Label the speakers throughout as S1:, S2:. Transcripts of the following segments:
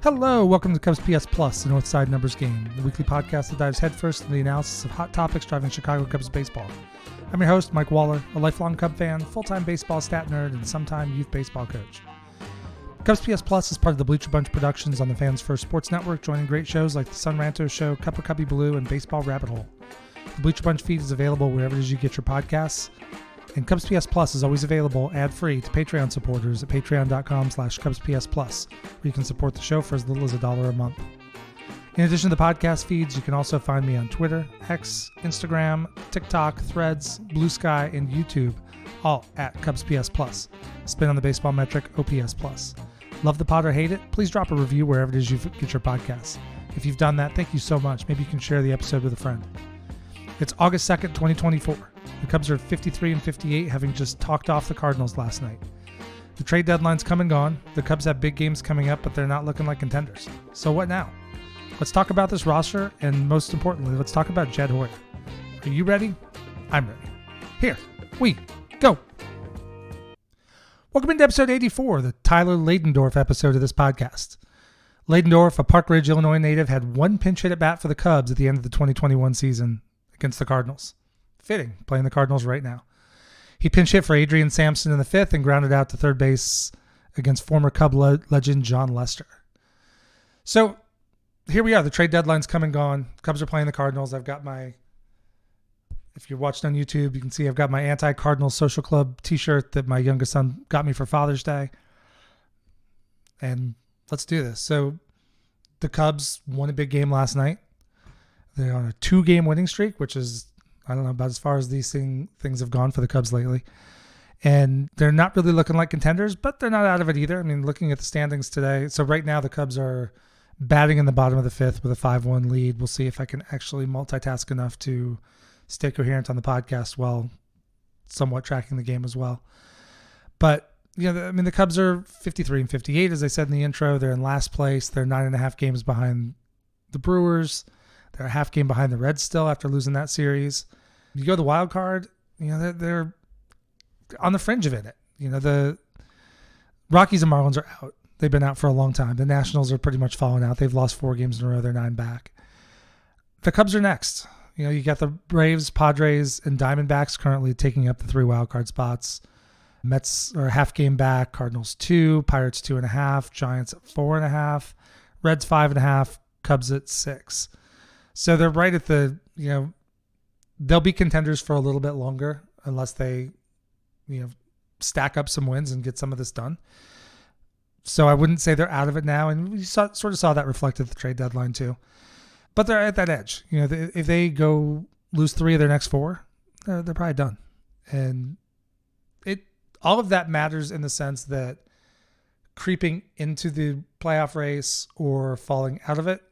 S1: Hello, welcome to CubsPS Plus, the Northside Numbers Game, the weekly podcast that dives headfirst into the analysis of hot topics driving Chicago Cubs baseball. I'm your host, Mike Waller, a lifelong Cub fan, full-time baseball stat nerd, and sometime youth baseball coach. CubsPS Plus is part of the Bleacher Bunch Productions on the Fans First Sports Network, joining great shows like the Sun Ranto Show, Cup of Cubby Blue, and Baseball Rabbit Hole. The Bleacher Bunch feed is available wherever it is you get your podcasts. And CubsPS Plus is always available ad-free to Patreon supporters at patreon.com/CubsPS Plus, where you can support the show for as little as $1 a month. In addition to the podcast feeds, you can also find me on Twitter, X, Instagram, TikTok, Threads, Blue Sky, and YouTube, all at CubsPS Plus. Spin on the baseball metric, OPS Plus. Love the pod or hate it? Please drop a review wherever it is you get your podcasts. If you've done that, thank you so much. Maybe you can share the episode with a friend. It's August 2nd, 2024. The Cubs are 53-58, having just talked off the Cardinals last night. The trade deadline's come and gone. The Cubs have big games coming up, but they're not looking like contenders. So what now? Let's talk about this roster, and most importantly, let's talk about Jed Hoyer. Are you ready? I'm ready. Here we go. Welcome into episode 84, the Tyler Ladendorff episode of this podcast. Ladendorff, a Park Ridge, Illinois native, had one pinch hit at bat for the Cubs at the end of the 2021 season against the Cardinals. Fitting, playing the Cardinals right now. He pinch hit for Adrian Sampson in the fifth and grounded out to third base against former Cub legend John Lester. So here we are. The trade deadline's come and gone. Cubs are playing the Cardinals. I've got my, if you're watching on YouTube, you can see I've got my anti-Cardinals Social Club t-shirt that my youngest son got me for Father's Day. And let's do this. So the Cubs won a big game last night. They're on a 2-game winning streak, which is, I don't know, about as far as these things have gone for the Cubs lately. And they're not really looking like contenders, but they're not out of it either. I mean, looking at the standings today, so right now the Cubs are batting in the bottom of the fifth with a 5-1 lead. We'll see if I can actually multitask enough to stay coherent on the podcast while somewhat tracking the game as well. But, you know, I mean, the Cubs are 53-58, as I said in the intro. They're in last place. They're 9.5 games behind the Brewers. They're a half game behind the Reds still after losing that series. You go to the wild card, you know, they're on the fringe of it. You know, the Rockies and Marlins are out. They've been out for a long time. The Nationals are pretty much falling out. They've lost 4 games in a row. They're 9 back. The Cubs are next. You know, you got the Braves, Padres, and Diamondbacks currently taking up the 3 wild card spots. Mets are a half game back. Cardinals 2, Pirates 2.5, Giants at 4.5, Reds 5.5, Cubs at 6. So they're right at the, you know, they'll be contenders for a little bit longer unless they, you know, stack up some wins and get some of this done. So I wouldn't say they're out of it now. And we sort of saw that reflected at the trade deadline too. But they're at that edge. You know, if they go lose 3 of their next 4, they're probably done. And all of that matters in the sense that creeping into the playoff race or falling out of it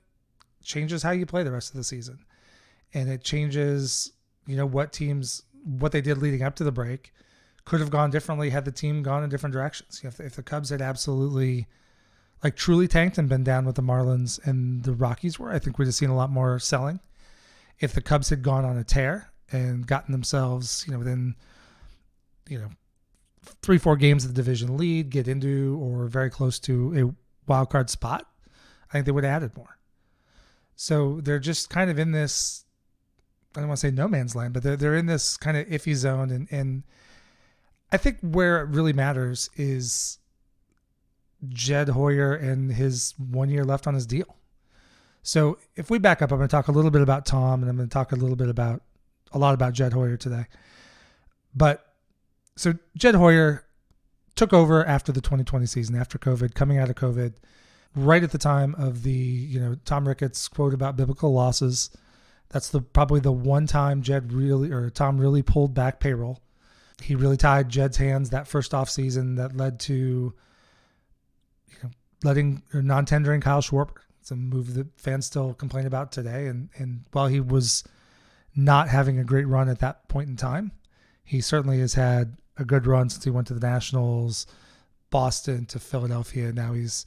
S1: changes how you play the rest of the season. And it changes, you know, what they did leading up to the break could have gone differently had the team gone in different directions. You know, if the Cubs had absolutely, like, truly tanked and been down with the Marlins and the Rockies were, I think we'd have seen a lot more selling. If the Cubs had gone on a tear and gotten themselves, you know, within, you know, 3-4 games of the division lead, get into or very close to a wild card spot, I think they would have added more. So they're just kind of in this, I don't want to say no man's land, but they're in this kind of iffy zone. And I think where it really matters is Jed Hoyer and his 1 year left on his deal. So if we back up, I'm going to talk a little bit about Tom, and I'm going to talk a lot about Jed Hoyer today. But so Jed Hoyer took over after the 2020 season, after COVID, coming out of COVID, right at the time of the, you know, Tom Ricketts quote about biblical losses. That's probably the one time Tom really pulled back payroll. He really tied Jed's hands that first off season that led to, you know, non-tendering Kyle Schwarber. It's a move that fans still complain about today. And while he was not having a great run at that point in time, he certainly has had a good run since he went to the Nationals, Boston to Philadelphia. Now he's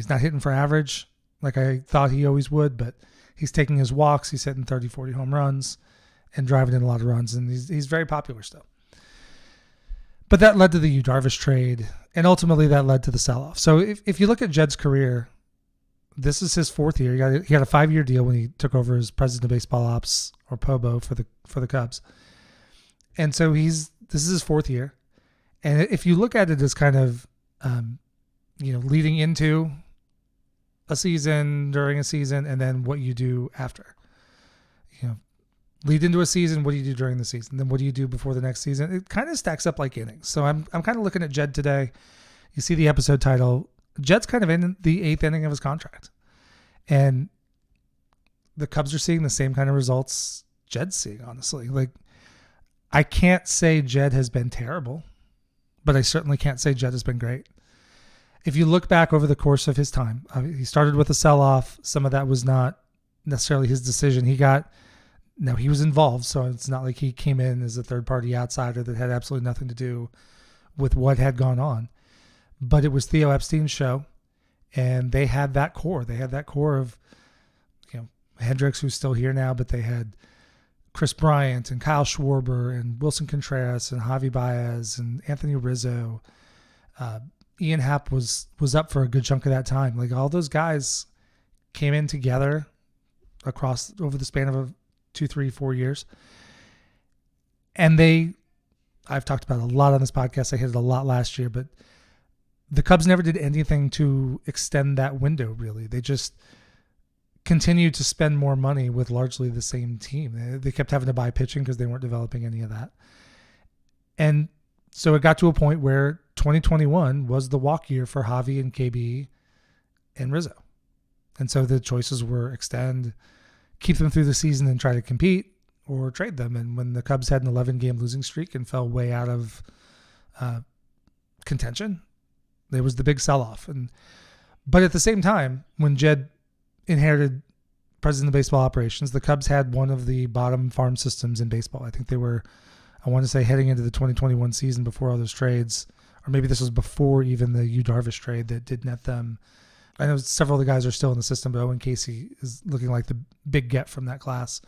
S1: not hitting for average like I thought he always would, but he's taking his walks. He's hitting 30, 40 home runs and driving in a lot of runs, and he's very popular still. But that led to the Yu Darvish trade, and ultimately that led to the sell-off. So if you look at Jed's career, This is his fourth year. He got a 5-year deal when he took over as president of baseball ops, or POBO, for the Cubs. And so this is his fourth year. And if you look at it as kind of, leading into a season, during a season, and then what you do after. Lead into a season, what do you do during the season? Then what do you do before the next season? It kind of stacks up like innings. So I'm kind of looking at Jed today. You see the episode title. Jed's kind of in the 8th inning of his contract. And the Cubs are seeing the same kind of results Jed's seeing, honestly. Like, I can't say Jed has been terrible, but I certainly can't say Jed has been great. If you look back over the course of his time, he started with a sell-off. Some of that was not necessarily his decision. He was involved, so it's not like he came in as a third-party outsider that had absolutely nothing to do with what had gone on. But it was Theo Epstein's show, and they had that core. They had that core of, Hendricks, who's still here now, but they had Chris Bryant and Kyle Schwarber and Wilson Contreras and Javi Baez and Anthony Rizzo. Ian Happ was up for a good chunk of that time. Like, all those guys came in together over the span of 2, 3, 4 years. And I've talked about it a lot on this podcast. I hit it a lot last year, but the Cubs never did anything to extend that window, really. They just continued to spend more money with largely the same team. They kept having to buy pitching because they weren't developing any of that. And so it got to a point where 2021 was the walk year for Javi and KB and Rizzo. And so the choices were extend, keep them through the season and try to compete, or trade them. And when the Cubs had an 11-game losing streak and fell way out of contention, there was the big sell-off. But at the same time, when Jed inherited president of baseball operations, the Cubs had one of the bottom farm systems in baseball. I think they were, I want to say, heading into the 2021 season before all those trades, or maybe this was before even the Yu Darvish trade that did net them. I know several of the guys are still in the system, but Owen Casey is looking like the big get from that class.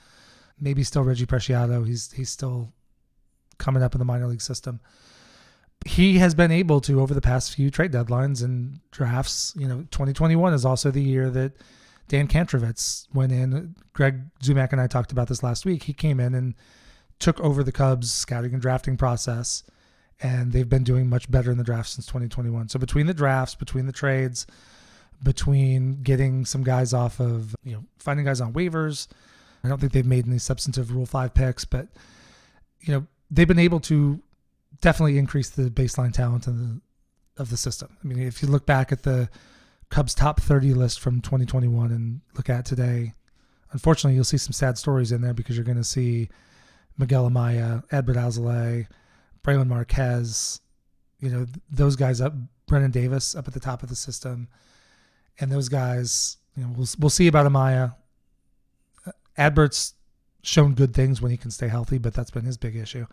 S1: Maybe still Reggie Preciado. He's still coming up in the minor league system. He has been able to, over the past few trade deadlines and drafts, 2021 is also the year that Dan Kantrovitz went in. Greg Zumack and I talked about this last week. He came in and took over the Cubs scouting and drafting process, and they've been doing much better in the draft since 2021. So between the drafts, between the trades, between getting some guys off of, finding guys on waivers, I don't think they've made any substantive Rule 5 picks, but, they've been able to definitely increase the baseline talent of the system. I mean, if you look back at the Cubs top 30 list from 2021 and look at today, unfortunately, you'll see some sad stories in there because you're going to see Miguel Amaya, Edward Alzolay, Braylon Marquez, those guys up, Brennan Davis up at the top of the system. And those guys, we'll see about Amaya. Adbert's shown good things when he can stay healthy, but that's been his big issue.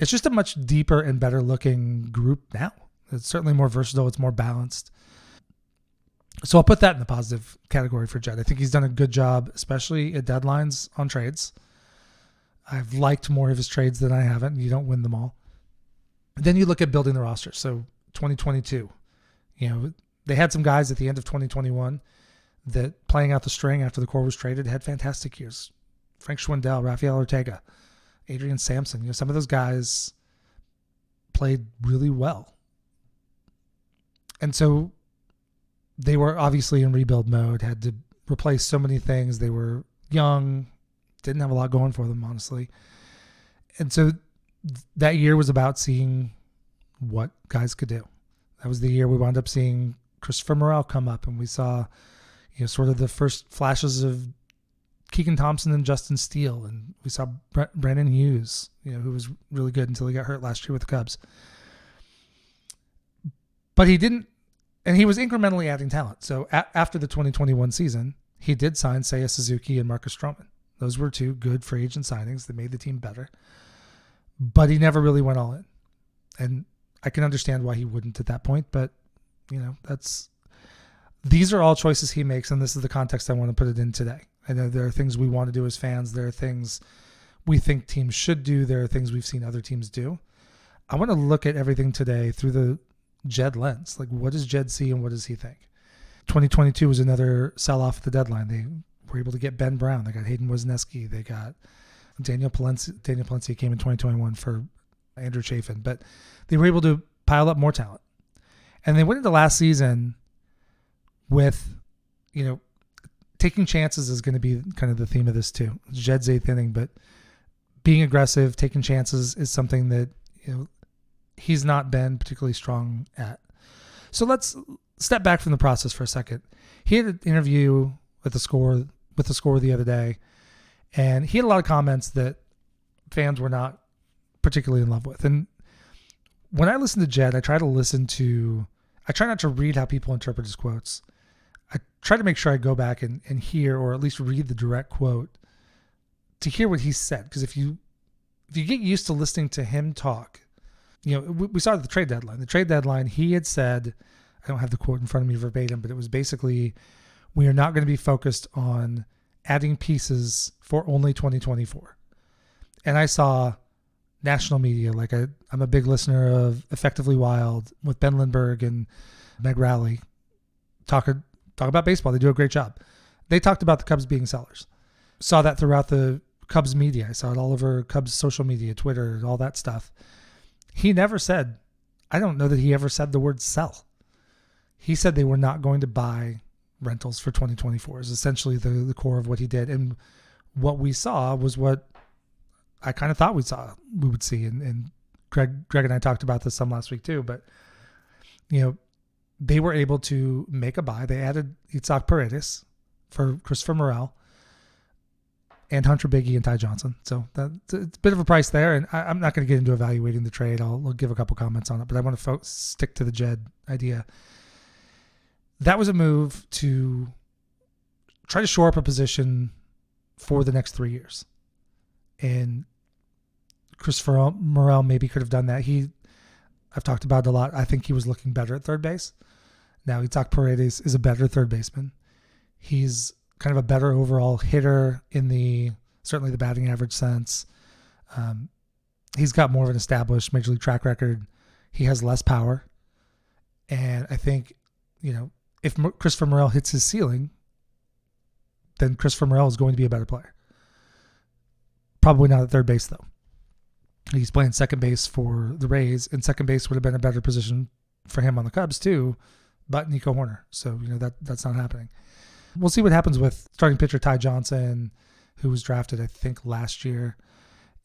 S1: It's just a much deeper and better looking group now. It's certainly more versatile. It's more balanced. So I'll put that in the positive category for Jed. I think he's done a good job, especially at deadlines on trades. I've liked more of his trades than I haven't. You don't win them all. Then you look at building the roster. So 2022, they had some guys at the end of 2021 that, playing out the string after the core was traded, had fantastic years. Frank Schwindel, Rafael Ortega, Adrian Sampson. Some of those guys played really well. And so they were obviously in rebuild mode, had to replace so many things. They were young, didn't have a lot going for them, honestly. And so that year was about seeing what guys could do. That was the year we wound up seeing Christopher Morel come up, and we saw, sort of the first flashes of Keegan Thompson and Justin Steele, and we saw Brandon Hughes, who was really good until he got hurt last year with the Cubs. But he didn't, and he was incrementally adding talent. So after the 2021 season, he did sign Seiya Suzuki and Marcus Stroman. Those were two good free agent signings that made the team better. But he never really went all in. And I can understand why he wouldn't at that point, but these are all choices he makes, and this is the context I want to put it in today. I know there are things we want to do as fans. There are things we think teams should do. There are things we've seen other teams do. I want to look at everything today through the Jed lens. Like, what does Jed see and what does he think? 2022 was another sell-off at the deadline. They were able to get Ben Brown. They got Hayden Wozniacki. They got Daniel Palencia. Daniel Palencia came in 2021 for Andrew Chafin. But they were able to pile up more talent. And they went into last season with, taking chances is going to be kind of the theme of this too. It's Jed's 8th inning, but being aggressive, taking chances is something that he's not been particularly strong at. So let's step back from the process for a second. He had an interview with the Score the other day, and he had a lot of comments that fans were not particularly in love with. And when I listen to Jed, I try not to read how people interpret his quotes. I try to make sure I go back and hear, or at least read the direct quote to hear what he said. Because if you get used to listening to him talk, we saw the trade deadline. The trade deadline, he had said, I don't have the quote in front of me verbatim, but it was basically, we are not going to be focused on adding pieces for only 2024. And I saw national media, I'm a big listener of Effectively Wild with Ben Lindbergh and Meg Rowley, talk about baseball. They do a great job. They talked about the Cubs being sellers. Saw that throughout the Cubs media. I saw it all over Cubs social media, Twitter, all that stuff. He never said, I don't know that he ever said the word sell. He said they were not going to buy rentals for 2024 is essentially the core of what he did. And what we saw was what I kind of thought we would see. And Greg and I talked about this some last week too, but they were able to make a buy. They added Itzhak Paredes for Christopher Morel and Hunter Biggie and Ty Johnson. So it's a bit of a price there. And I'm not going to get into evaluating the trade. I'll give a couple comments on it, but I want to stick to the Jed idea. That was a move to try to shore up a position for the next 3 years. And Christopher Morel maybe could have done that. I've talked about it a lot. I think he was looking better at third base. Now, Itzhak Paredes is a better third baseman. He's kind of a better overall hitter in certainly the batting average sense. He's got more of an established major league track record. He has less power. And I think, if Christopher Morel hits his ceiling, then Christopher Morel is going to be a better player. Probably not at third base, though. He's playing second base for the Rays, and second base would have been a better position for him on the Cubs, too, but Nico Hoerner. So, that's not happening. We'll see what happens with starting pitcher Ty Johnson, who was drafted, I think, last year.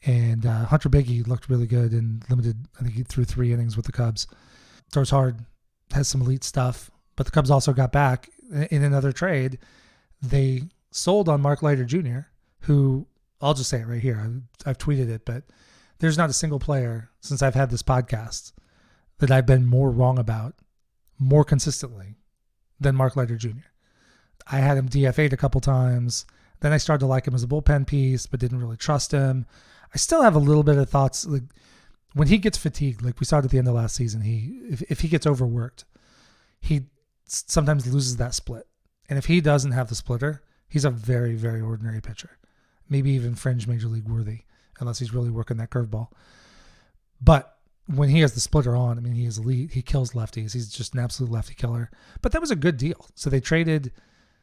S1: And Hunter Biggie looked really good and limited. I think he threw 3 innings with the Cubs. Throws hard, has some elite stuff. But the Cubs also got back in another trade. They sold on Mark Leiter Jr., who, I'll just say it right here. I've tweeted it, but there's not a single player since I've had this podcast that I've been more wrong about more consistently than Mark Leiter Jr. I had him DFA'd a couple times. Then I started to like him as a bullpen piece, but didn't really trust him. I still have a little bit of thoughts. Like when he gets fatigued, like we saw it at the end of last season, if he gets overworked, he sometimes loses that split. And if he doesn't have the splitter, he's a very, very ordinary pitcher. Maybe even fringe major league worthy, unless he's really working that curveball. But when he has the splitter on, he is elite. He kills lefties. He's just an absolute lefty killer. But that was a good deal. So they traded,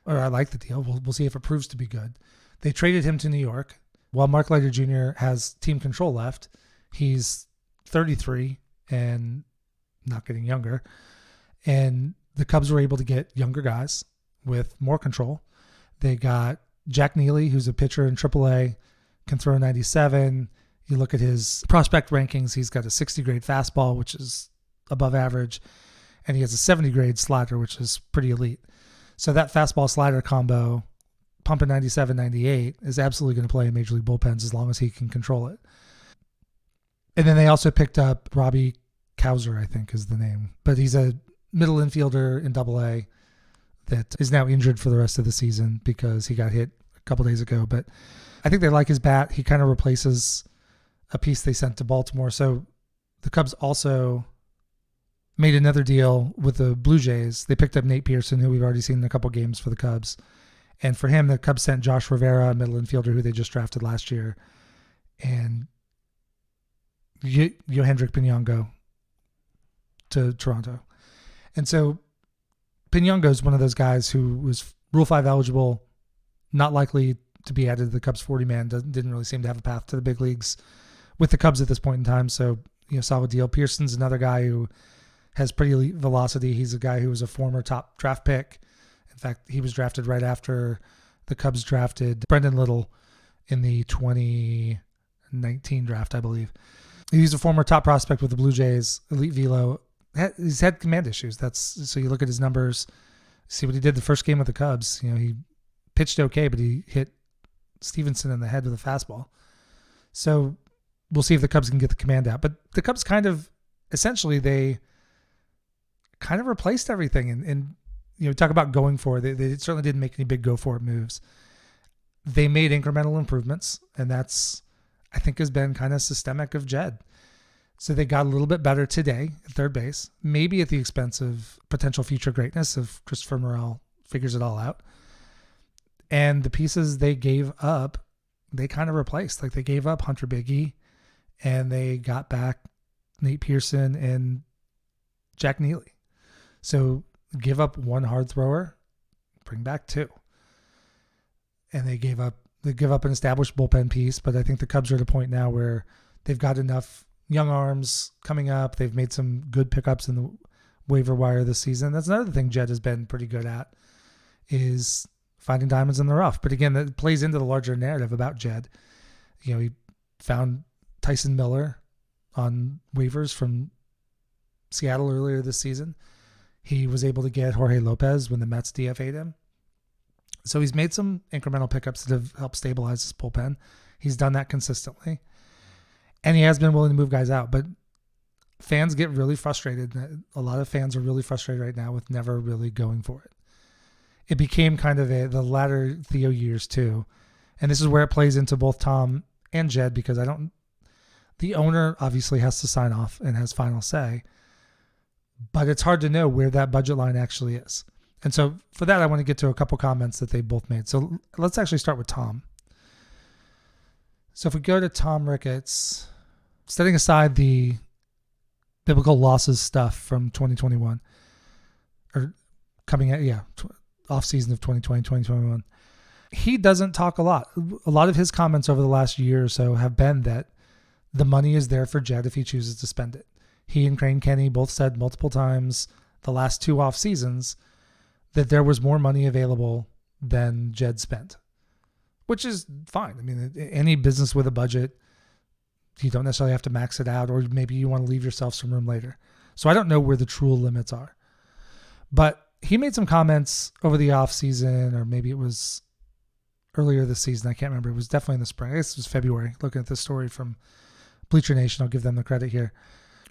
S1: or I like the deal. We'll see if it proves to be good. They traded him to New York. While Mark Leiter Jr. has team control left, he's 33 and not getting younger. And the Cubs were able to get younger guys with more control. They got Jack Neely, who's a pitcher in AAA, can throw 97. You look at his prospect rankings, he's got a 60 grade fastball, which is above average, and he has a 70 grade slider, which is pretty elite. So that fastball slider combo, pumping 97, 98, is absolutely going to play in Major League bullpens as long as he can control it. And then they also picked up Robbie Kauser, I think is the name, but he's a middle infielder in AA that is now injured for the rest of the season because he got hit a couple days ago. But I think they like his bat. He kind of replaces a piece they sent to Baltimore. So the Cubs also made another deal with the Blue Jays. They picked up Nate Pearson, who we've already seen in a couple games for the Cubs. And for him, the Cubs sent Josh Rivera, a middle infielder who they just drafted last year, and Yohendrick Pinongo to Toronto. And so Piñongo is one of those guys who was Rule 5 eligible, not likely to be added to the Cubs 40-man, didn't really seem to have a path to the big leagues with the Cubs at this point in time. So, solid deal. Pearson's another guy who has pretty elite velocity. He's a guy who was a former top draft pick. In fact, he was drafted right after the Cubs drafted Brendan Little in the 2019 draft, I believe. He's a former top prospect with the Blue Jays, elite velo. He's had command issues. So you look at his numbers, see what he did the first game with the Cubs. He pitched okay, but he hit Stevenson in the head with a fastball. So we'll see if the Cubs can get the command out. But the Cubs essentially they kind of replaced everything. And talk about going for it. They certainly didn't make any big go for it moves. They made incremental improvements, and that's, I think, has been kind of systemic of Jed. So they got a little bit better today at third base, maybe at the expense of potential future greatness if Christopher Morel figures it all out. And the pieces they gave up, they kind of replaced. Like they gave up Hunter Biggie, and they got back Nate Pearson and Jack Neely. So give up one hard thrower, bring back two. And they give up an established bullpen piece, but I think the Cubs are at a point now where they've got enough young arms coming up. They've made some good pickups in the waiver wire this season. That's another thing Jed has been pretty good at, is finding diamonds in the rough. But again, that plays into the larger narrative about Jed. He found Tyson Miller on waivers from Seattle earlier this season. He was able to get Jorge Lopez when the Mets DFA'd him. So he's made some incremental pickups that have helped stabilize his bullpen. He's done that consistently. And he has been willing to move guys out. But fans get really frustrated. A lot of fans are really frustrated right now with never really going for it. It became kind of the latter Theo years too. And this is where it plays into both Tom and Jed, because the owner obviously has to sign off and has final say. But it's hard to know where that budget line actually is. And so for that, I want to get to a couple comments that they both made. So let's actually start with Tom. So if we go to Tom Ricketts, setting aside the biblical losses stuff from 2021, or coming at, off season of 2020, 2021, he doesn't talk a lot. A lot of his comments over the last year or so have been that the money is there for Jed if he chooses to spend it. He and Crane Kenny both said multiple times the last two off seasons that there was more money available than Jed spent, which is fine. I mean, any business with a budget, you don't necessarily have to max it out, or maybe you want to leave yourself some room later. So I don't know where the true limits are. But he made some comments over the off season, or maybe it was earlier this season. I can't remember. It was definitely in the spring. I guess it was February. Looking at this story from Bleacher Nation, I'll give them the credit here.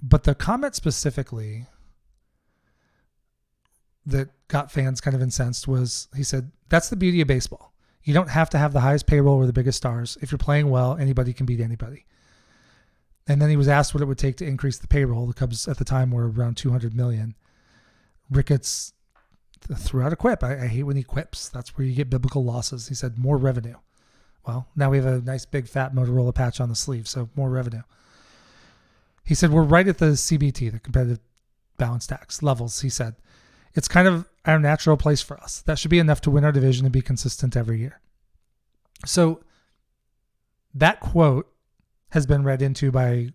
S1: But the comment specifically that got fans kind of incensed was, he said, that's the beauty of baseball. You don't have to have the highest payroll or the biggest stars. If you're playing well, anybody can beat anybody. And then he was asked what it would take to increase the payroll. The Cubs at the time were around $200 million. Ricketts threw out a quip. I hate when he quips. That's where you get biblical losses. He said, more revenue. Well, now we have a nice big fat Motorola patch on the sleeve, so more revenue. He said, we're right at the CBT, the competitive balance tax levels. He said, it's kind of our natural place for us. That should be enough to win our division and be consistent every year. So that quote has been read into by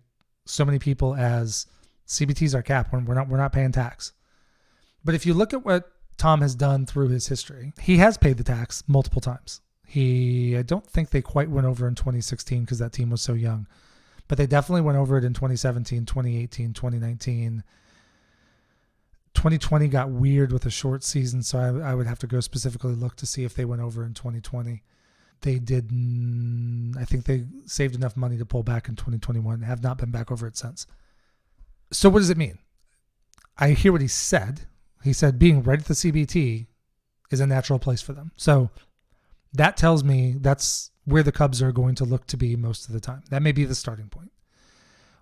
S1: so many people as CBT's our cap. We're not paying tax. But if you look at what Tom has done through his history, he has paid the tax multiple times. I don't think they quite went over in 2016 because that team was so young. But they definitely went over it in 2017, 2018, 2019. 2020 got weird with a short season, so I would have to go specifically look to see if they went over in 2020. They did. I think they saved enough money to pull back in 2021. Have not been back over it since. So what does it mean? I hear what he said. He said being right at the CBT is a natural place for them. So that tells me that's where the Cubs are going to look to be most of the time. That may be the starting point.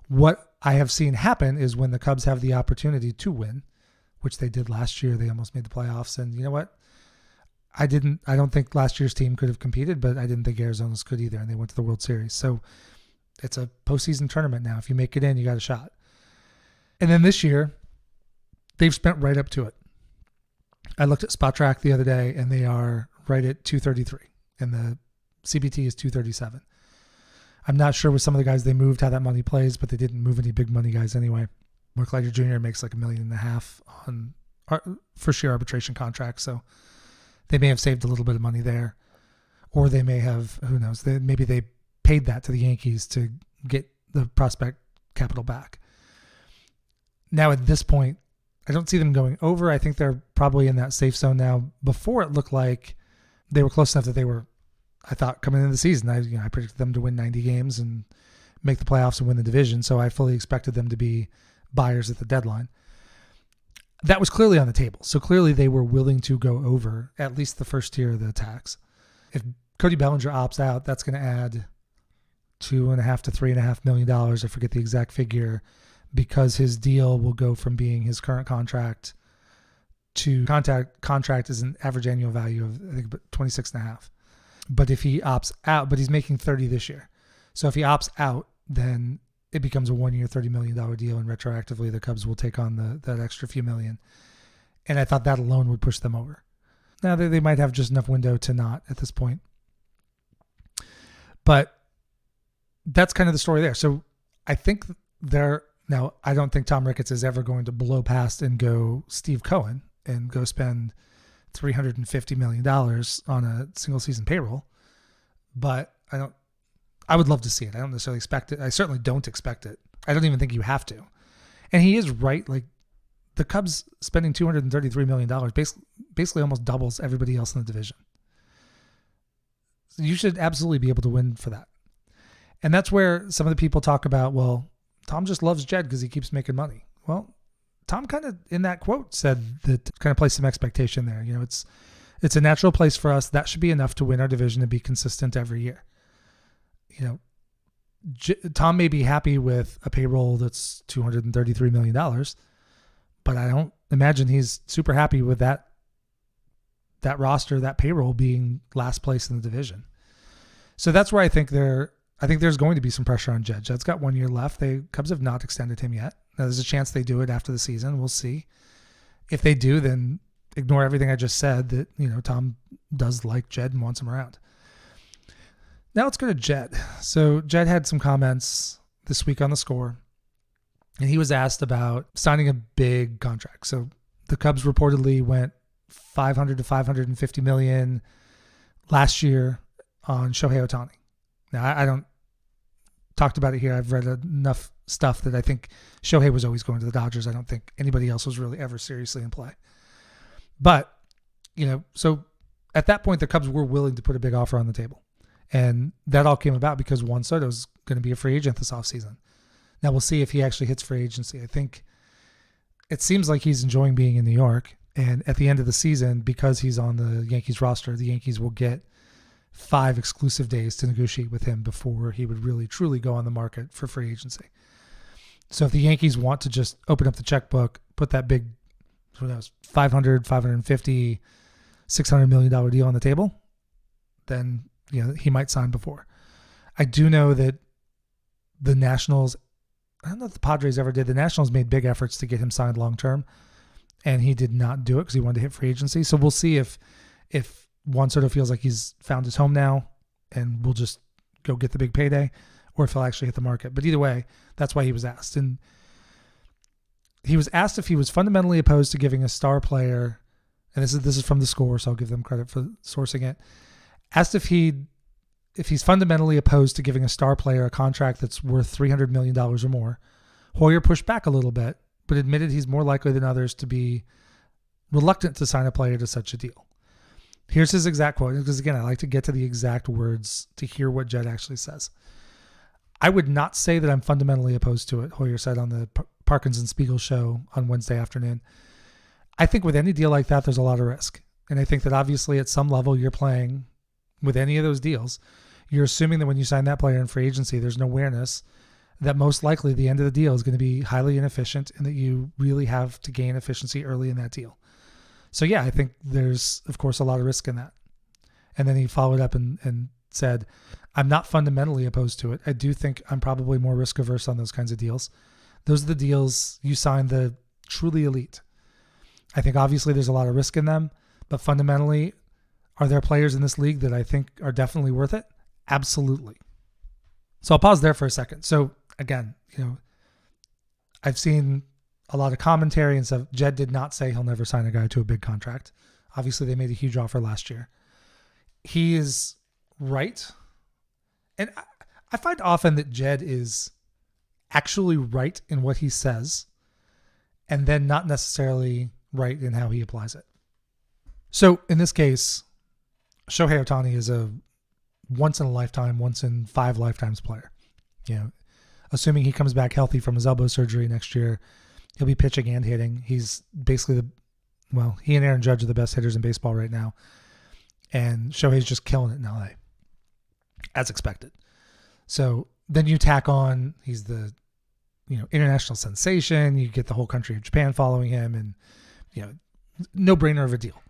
S1: What I have seen happen is when the Cubs have the opportunity to win, which they did last year, they almost made the playoffs. And you know what? I don't think last year's team could have competed, but I didn't think Arizona's could either. And they went to the World Series. So it's a postseason tournament now. If you make it in, you got a shot. And then this year, they've spent right up to it. I looked at Spot Track the other day, and they are right at 233, and the CBT is 237. I'm not sure with some of the guys they moved how that money plays, but they didn't move any big money guys anyway. Mark Leiter Jr. makes like $1.5 million on first year arbitration contracts, so they may have saved a little bit of money there, or they may have, who knows, maybe they paid that to the Yankees to get the prospect capital back. Now at this point, I don't see them going over. I think they're probably in that safe zone now. Before it looked like they were close enough that they were, I thought coming into the season, I predicted them to win 90 games and make the playoffs and win the division. So I fully expected them to be buyers at the deadline. That was clearly on the table. So clearly they were willing to go over at least the first tier of the tax. If Cody Bellinger opts out, that's going to add $2.5 to $3.5 million. I forget the exact figure, because his deal will go from being his current contract to contract is an average annual value of, I think, 26.5. But if he opts out, but he's making 30 this year. So if he opts out, then it becomes a 1 year, $30 million deal. And retroactively, the Cubs will take on that extra few million. And I thought that alone would push them over. Now they might have just enough window to not at this point. But that's kind of the story there. So I think now I don't think Tom Ricketts is ever going to blow past and go Steve Cohen and go spend $350 million on a single season payroll. But I would love to see it. I don't necessarily expect it. I certainly don't expect it. I don't even think you have to. And he is right. Like, the Cubs spending $233 million basically almost doubles everybody else in the division. So you should absolutely be able to win for that. And that's where some of the people talk about, well, Tom just loves Jed because he keeps making money. Well, Tom kind of in that quote said that, kind of placed some expectation there. It's a natural place for us. That should be enough to win our division and be consistent every year. Tom may be happy with a payroll that's $233 million, but I don't imagine he's super happy with that roster, that payroll being last place in the division. So that's where I think there's going to be some pressure on Jed. Jed's got 1 year left. Cubs have not extended him yet. Now, there's a chance they do it after the season. We'll see. If they do, then ignore everything I just said, that, Tom does like Jed and wants him around. Now let's go to Jed. So Jed had some comments this week on The Score, and he was asked about signing a big contract. So the Cubs reportedly went $500 to $550 million last year on Shohei Ohtani. Now, I don't talked about it here. I've read enough stuff that I think Shohei was always going to the Dodgers. I don't think anybody else was really ever seriously in play. But, so at that point, the Cubs were willing to put a big offer on the table. And that all came about because Juan Soto is going to be a free agent this offseason. Now, we'll see if he actually hits free agency. I think it seems like he's enjoying being in New York. And at the end of the season, because he's on the Yankees roster, the Yankees will get 5 exclusive days to negotiate with him before he would really truly go on the market for free agency. So if the Yankees want to just open up the checkbook, put that big, $500, $550, $600 million deal on the table, then he might sign before. I do know that the Nationals, I don't know if the Padres ever did. The Nationals made big efforts to get him signed long term, and he did not do it because he wanted to hit free agency. So we'll see if Juan Soto feels like he's found his home now and we'll just go get the big payday, or if he'll actually hit the market. But either way, that's why he was asked. And he was asked if he was fundamentally opposed to giving a star player, and this is from The Score, so I'll give them credit for sourcing it, asked if he's fundamentally opposed to giving a star player a contract that's worth $300 million or more. Hoyer pushed back a little bit, but admitted he's more likely than others to be reluctant to sign a player to such a deal. Here's his exact quote, because again, I like to get to the exact words to hear what Jed actually says. "I would not say that I'm fundamentally opposed to it," Hoyer said on the Parkins and Spiegel show on Wednesday afternoon. "I think with any deal like that, there's a lot of risk. And I think that obviously at some level you're playing with any of those deals. You're assuming that when you sign that player in free agency, there's an awareness that most likely the end of the deal is going to be highly inefficient and that you really have to gain efficiency early in that deal. So yeah, I think there's, of course, a lot of risk in that." And then he followed up and said, "I'm not fundamentally opposed to it. I do think I'm probably more risk averse on those kinds of deals. Those are the deals you sign the truly elite. I think obviously there's a lot of risk in them, but fundamentally, are there players in this league that I think are definitely worth it? Absolutely. So I'll pause there for a second. So again, I've seen a lot of commentary and stuff. Jed did not say he'll never sign a guy to a big contract. Obviously, they made a huge offer last year. He is right. And I find often that Jed is actually right in what he says and then not necessarily right in how he applies it. So in this case, Shohei Ohtani is a once in a lifetime, once in 5 lifetimes player. Assuming he comes back healthy from his elbow surgery next year, he'll be pitching and hitting. He's basically he and Aaron Judge are the best hitters in baseball right now. And Shohei's just killing it in LA, as expected. So then you tack on, he's the, international sensation. You get the whole country of Japan following him, and, no brainer of a deal.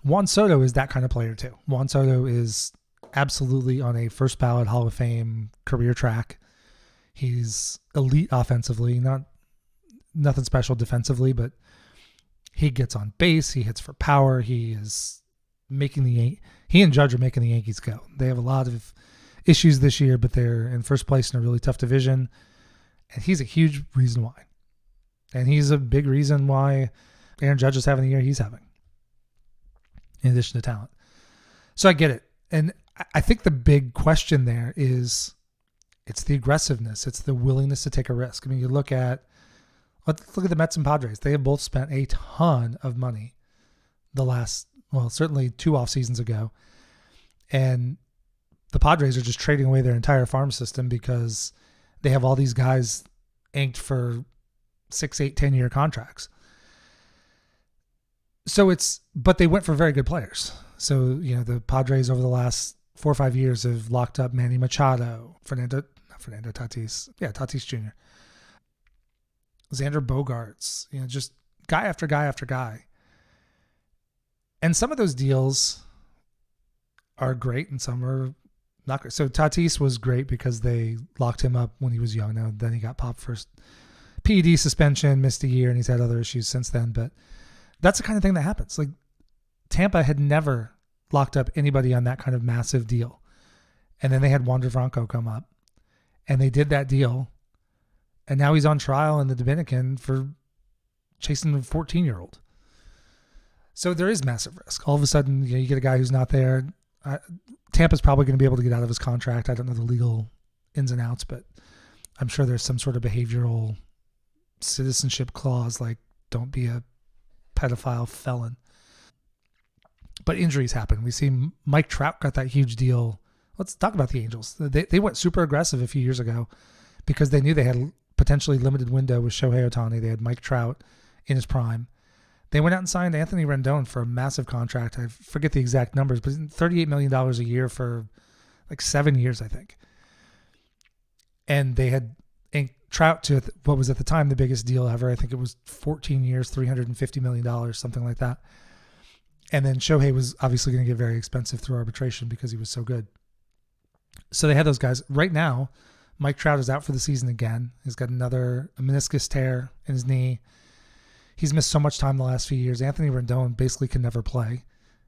S1: Juan Soto is that kind of player too. Juan Soto is absolutely on a first ballot Hall of Fame career track. He's elite offensively, nothing special defensively, but he gets on base. He hits for power. He is making he and Judge are making the Yankees go. They have a lot of issues this year, but they're in first place in a really tough division. And he's a huge reason why. And he's a big reason why Aaron Judge is having the year he's having, in addition to talent. So I get it. And I think the big question there is, it's the aggressiveness. It's the willingness to take a risk. I mean, let's look at the Mets and Padres. They have both spent a ton of money certainly 2 off seasons ago. And the Padres are just trading away their entire farm system because they have all these guys inked for 6, 8, 10-year contracts. But they went for very good players. So, the Padres over the last 4 or 5 years have locked up Manny Machado, Tatis Jr., Xander Bogaerts, just guy after guy after guy. And some of those deals are great and some are not great. So Tatis was great because they locked him up when he was young. Now, then he got popped for PED suspension, missed a year, and he's had other issues since then. But that's the kind of thing that happens. Like, Tampa had never locked up anybody on that kind of massive deal. And then they had Wander Franco come up, and they did that deal. And now he's on trial in the Dominican for chasing a 14-year-old. So there is massive risk. All of a sudden, you get a guy who's not there. Tampa's probably going to be able to get out of his contract. I don't know the legal ins and outs, but I'm sure there's some sort of behavioral citizenship clause, like don't be a pedophile felon. But injuries happen. We see Mike Trout got that huge deal. Let's talk about the Angels. They went super aggressive a few years ago because they knew they had potentially limited window with Shohei Ohtani. They had Mike Trout in his prime. They went out and signed Anthony Rendon for a massive contract. I forget the exact numbers, but $38 million a year for like 7 years, I think. And they had inked Trout to what was at the time the biggest deal ever. I think it was 14 years, $350 million, something like that. And then Shohei was obviously going to get very expensive through arbitration because he was so good. So they had those guys. Right now, Mike Trout is out for the season again. He's got a meniscus tear in his knee. He's missed so much time the last few years. Anthony Rendon basically can never play.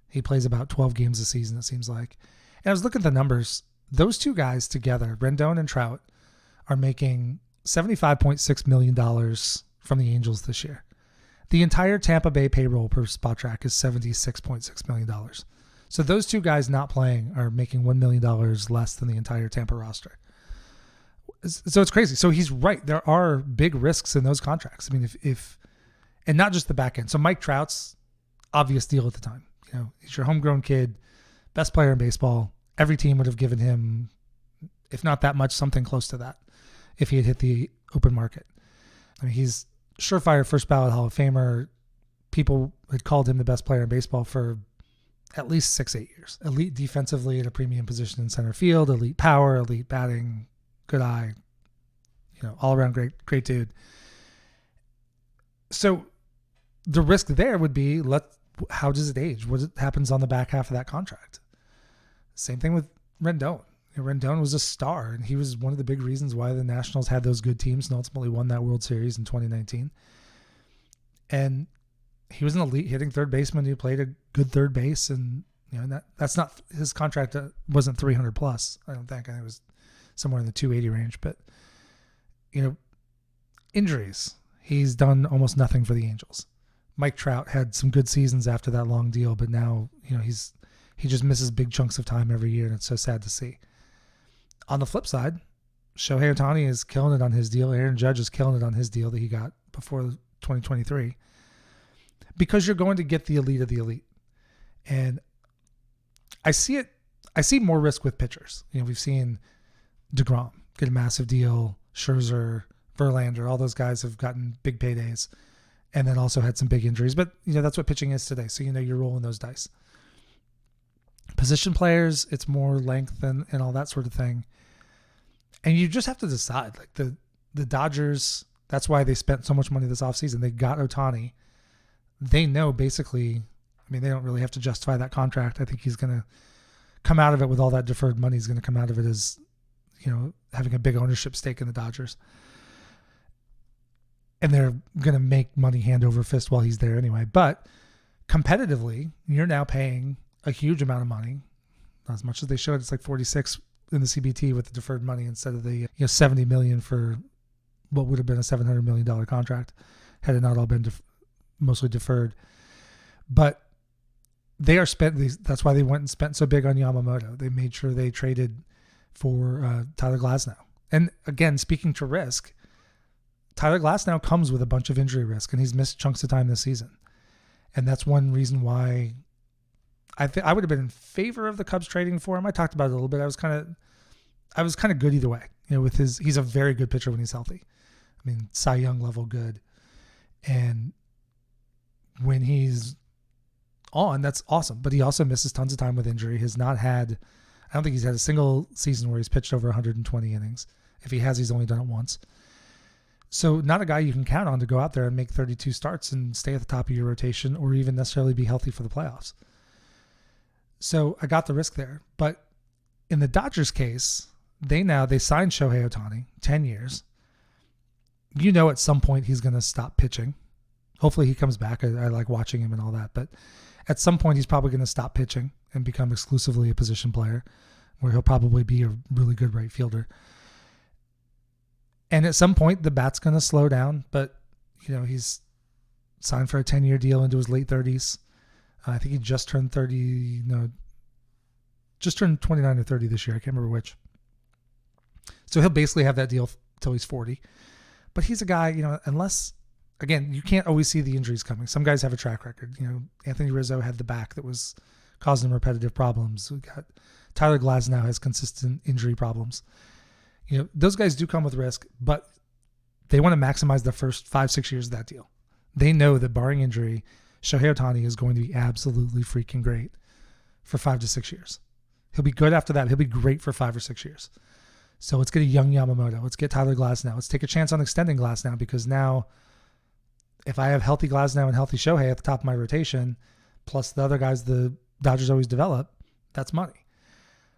S1: He plays about 12 games a season, it seems like. And I was looking at the numbers. Those two guys together, Rendon and Trout, are making $75.6 million from the Angels this year. The entire Tampa Bay payroll per spot track is $76.6 million. So those two guys not playing are making $1 million less than the entire Tampa roster. So it's crazy. So he's right. There are big risks in those contracts. I mean, if and not just the back end. So Mike Trout's obvious deal at the time. He's your homegrown kid, best player in baseball. Every team would have given him, if not that much, something close to that if he had hit the open market. I mean, he's surefire first ballot Hall of Famer. People had called him the best player in baseball for at least 6-8 years. Elite defensively at a premium position in center field, elite power, elite batting, good eye, all around great dude. So the risk there would be, how does it age? What happens on the back half of that contract? Same thing with Rendon. Rendon was a star, and he was one of the big reasons why the Nationals had those good teams and ultimately won that World Series in 2019. And he was an elite hitting third baseman who played a good third base, and that's not his contract. Wasn't 300 plus. I don't think. I think it was somewhere in the 280 range. But injuries. He's done almost nothing for the Angels. Mike Trout had some good seasons after that long deal, but now he just misses big chunks of time every year, and it's so sad to see. On the flip side, Shohei Ohtani is killing it on his deal. Aaron Judge is killing it on his deal that he got before 2023, because you're going to get the elite of the elite. And I see more risk with pitchers. We've seen DeGrom get a massive deal, Scherzer, Verlander, all those guys have gotten big paydays and then also had some big injuries. But, that's what pitching is today. So, you're rolling those dice. Position players, it's more length and all that sort of thing. And you just have to decide. Like the Dodgers, that's why they spent so much money this offseason. They got Ohtani. They know basically, they don't really have to justify that contract. I think he's going to come out of it with all that deferred money. He's going to come out of it as, having a big ownership stake in the Dodgers. And they're going to make money hand over fist while he's there anyway. But competitively, you're now paying a huge amount of money. Not as much as they should. It's like 46 in the CBT with the deferred money instead of the $70 million for what would have been a $700 million contract had it not all been mostly deferred. But they are spent. That's why they went and spent so big on Yamamoto. They made sure they traded for Tyler Glasnow. And again, speaking to risk, Tyler Glasnow comes with a bunch of injury risk, and he's missed chunks of time this season. And that's one reason why I would have been in favor of the Cubs trading for him. I talked about it a little bit. I was kind of good either way. With he's a very good pitcher when he's healthy. Cy Young level good. And when he's on, that's awesome. But he also misses tons of time with injury. I don't think he's had a single season where he's pitched over 120 innings. If he has, he's only done it once. So not a guy you can count on to go out there and make 32 starts and stay at the top of your rotation or even necessarily be healthy for the playoffs. So I got the risk there. But in the Dodgers case, they signed Shohei Ohtani, 10 years. At some point he's going to stop pitching. Hopefully he comes back. I like watching him and all that. But at some point he's probably going to stop pitching and become exclusively a position player, where he'll probably be a really good right fielder. And at some point, the bat's going to slow down, but, he's signed for a 10-year deal into his late 30s. I think he just turned 29 or 30 this year. I can't remember which. So he'll basically have that deal till he's 40. But he's a guy, unless, again, you can't always see the injuries coming. Some guys have a track record. Anthony Rizzo had the back that was causing him repetitive problems. We got Tyler Glasnow has consistent injury problems. Those guys do come with risk, but they want to maximize the first 5-6 years of that deal. They know that barring injury, Shohei Ohtani is going to be absolutely freaking great for 5 to 6 years. He'll be good after that. He'll be great for 5 or 6 years. So let's get a young Yamamoto. Let's get Tyler Glasnow. Let's take a chance on extending Glasnow, because now if I have healthy Glasnow and healthy Shohei at the top of my rotation, plus the other guys the Dodgers always develop, that's money.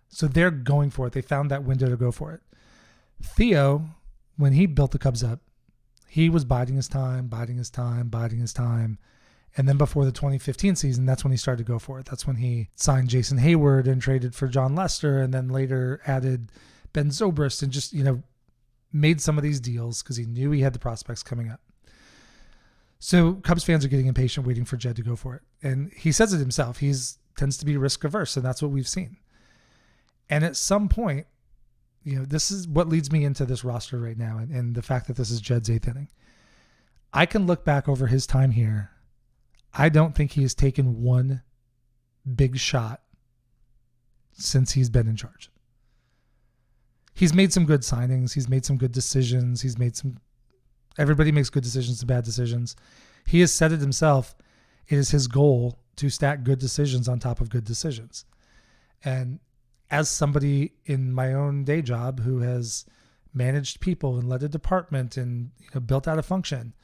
S1: So they're going for it. They found that window to go for it. Theo, when he built the Cubs up, he was biding his time. And then before the 2015 season, that's when he started to go for it. That's when he signed Jason Hayward and traded for John Lester, and then later added Ben Zobrist and just, made some of these deals because he knew he had the prospects coming up. So Cubs fans are getting impatient waiting for Jed to go for it. And he says it himself. He tends to be risk averse, and that's what we've seen. And at some point, this is what leads me into this roster right now and the fact that this is Jed's 8th inning. I can look back over his time here. I don't think he has taken one big shot since he's been in charge. He's made some good signings. He's made some good decisions. Everybody makes good decisions and bad decisions. He has said it himself. It is his goal to stack good decisions on top of good decisions. And as somebody in my own day job who has managed people and led a department and built out a function,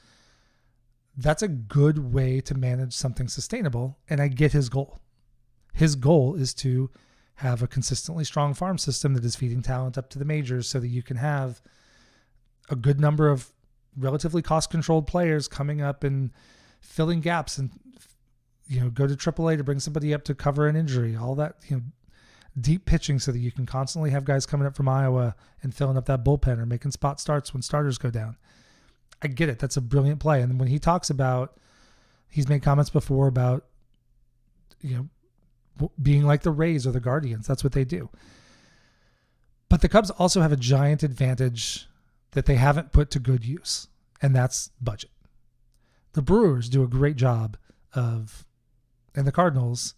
S1: that's a good way to manage something sustainable. And I get his goal. His goal is to have a consistently strong farm system that is feeding talent up to the majors so that you can have a good number of relatively cost-controlled players coming up and filling gaps and, go to AAA to bring somebody up to cover an injury, all that, deep pitching so that you can constantly have guys coming up from Iowa and filling up that bullpen or making spot starts when starters go down. I get it. That's a brilliant play. And when he talks about, he's made comments before about, being like the Rays or the Guardians. That's what they do. But the Cubs also have a giant advantage that they haven't put to good use, and that's budget. The Brewers do a great job of, and the Cardinals,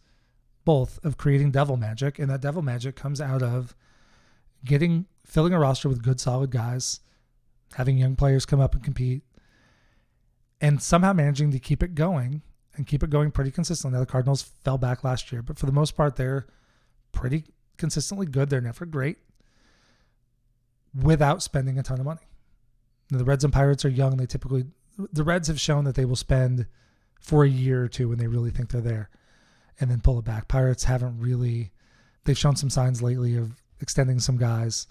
S1: both, of creating devil magic, and that devil magic comes out of filling a roster with good, solid guys, having young players come up and compete, and somehow managing to keep it going and keep it going pretty consistently. Now, the Cardinals fell back last year, but for the most part, they're pretty consistently good. They're never great without spending a ton of money. Now, the Reds and Pirates are young. The Reds have shown that they will spend for a year or two when they really think they're there and then pull it back. Pirates haven't really, they've shown some signs lately of extending some guys.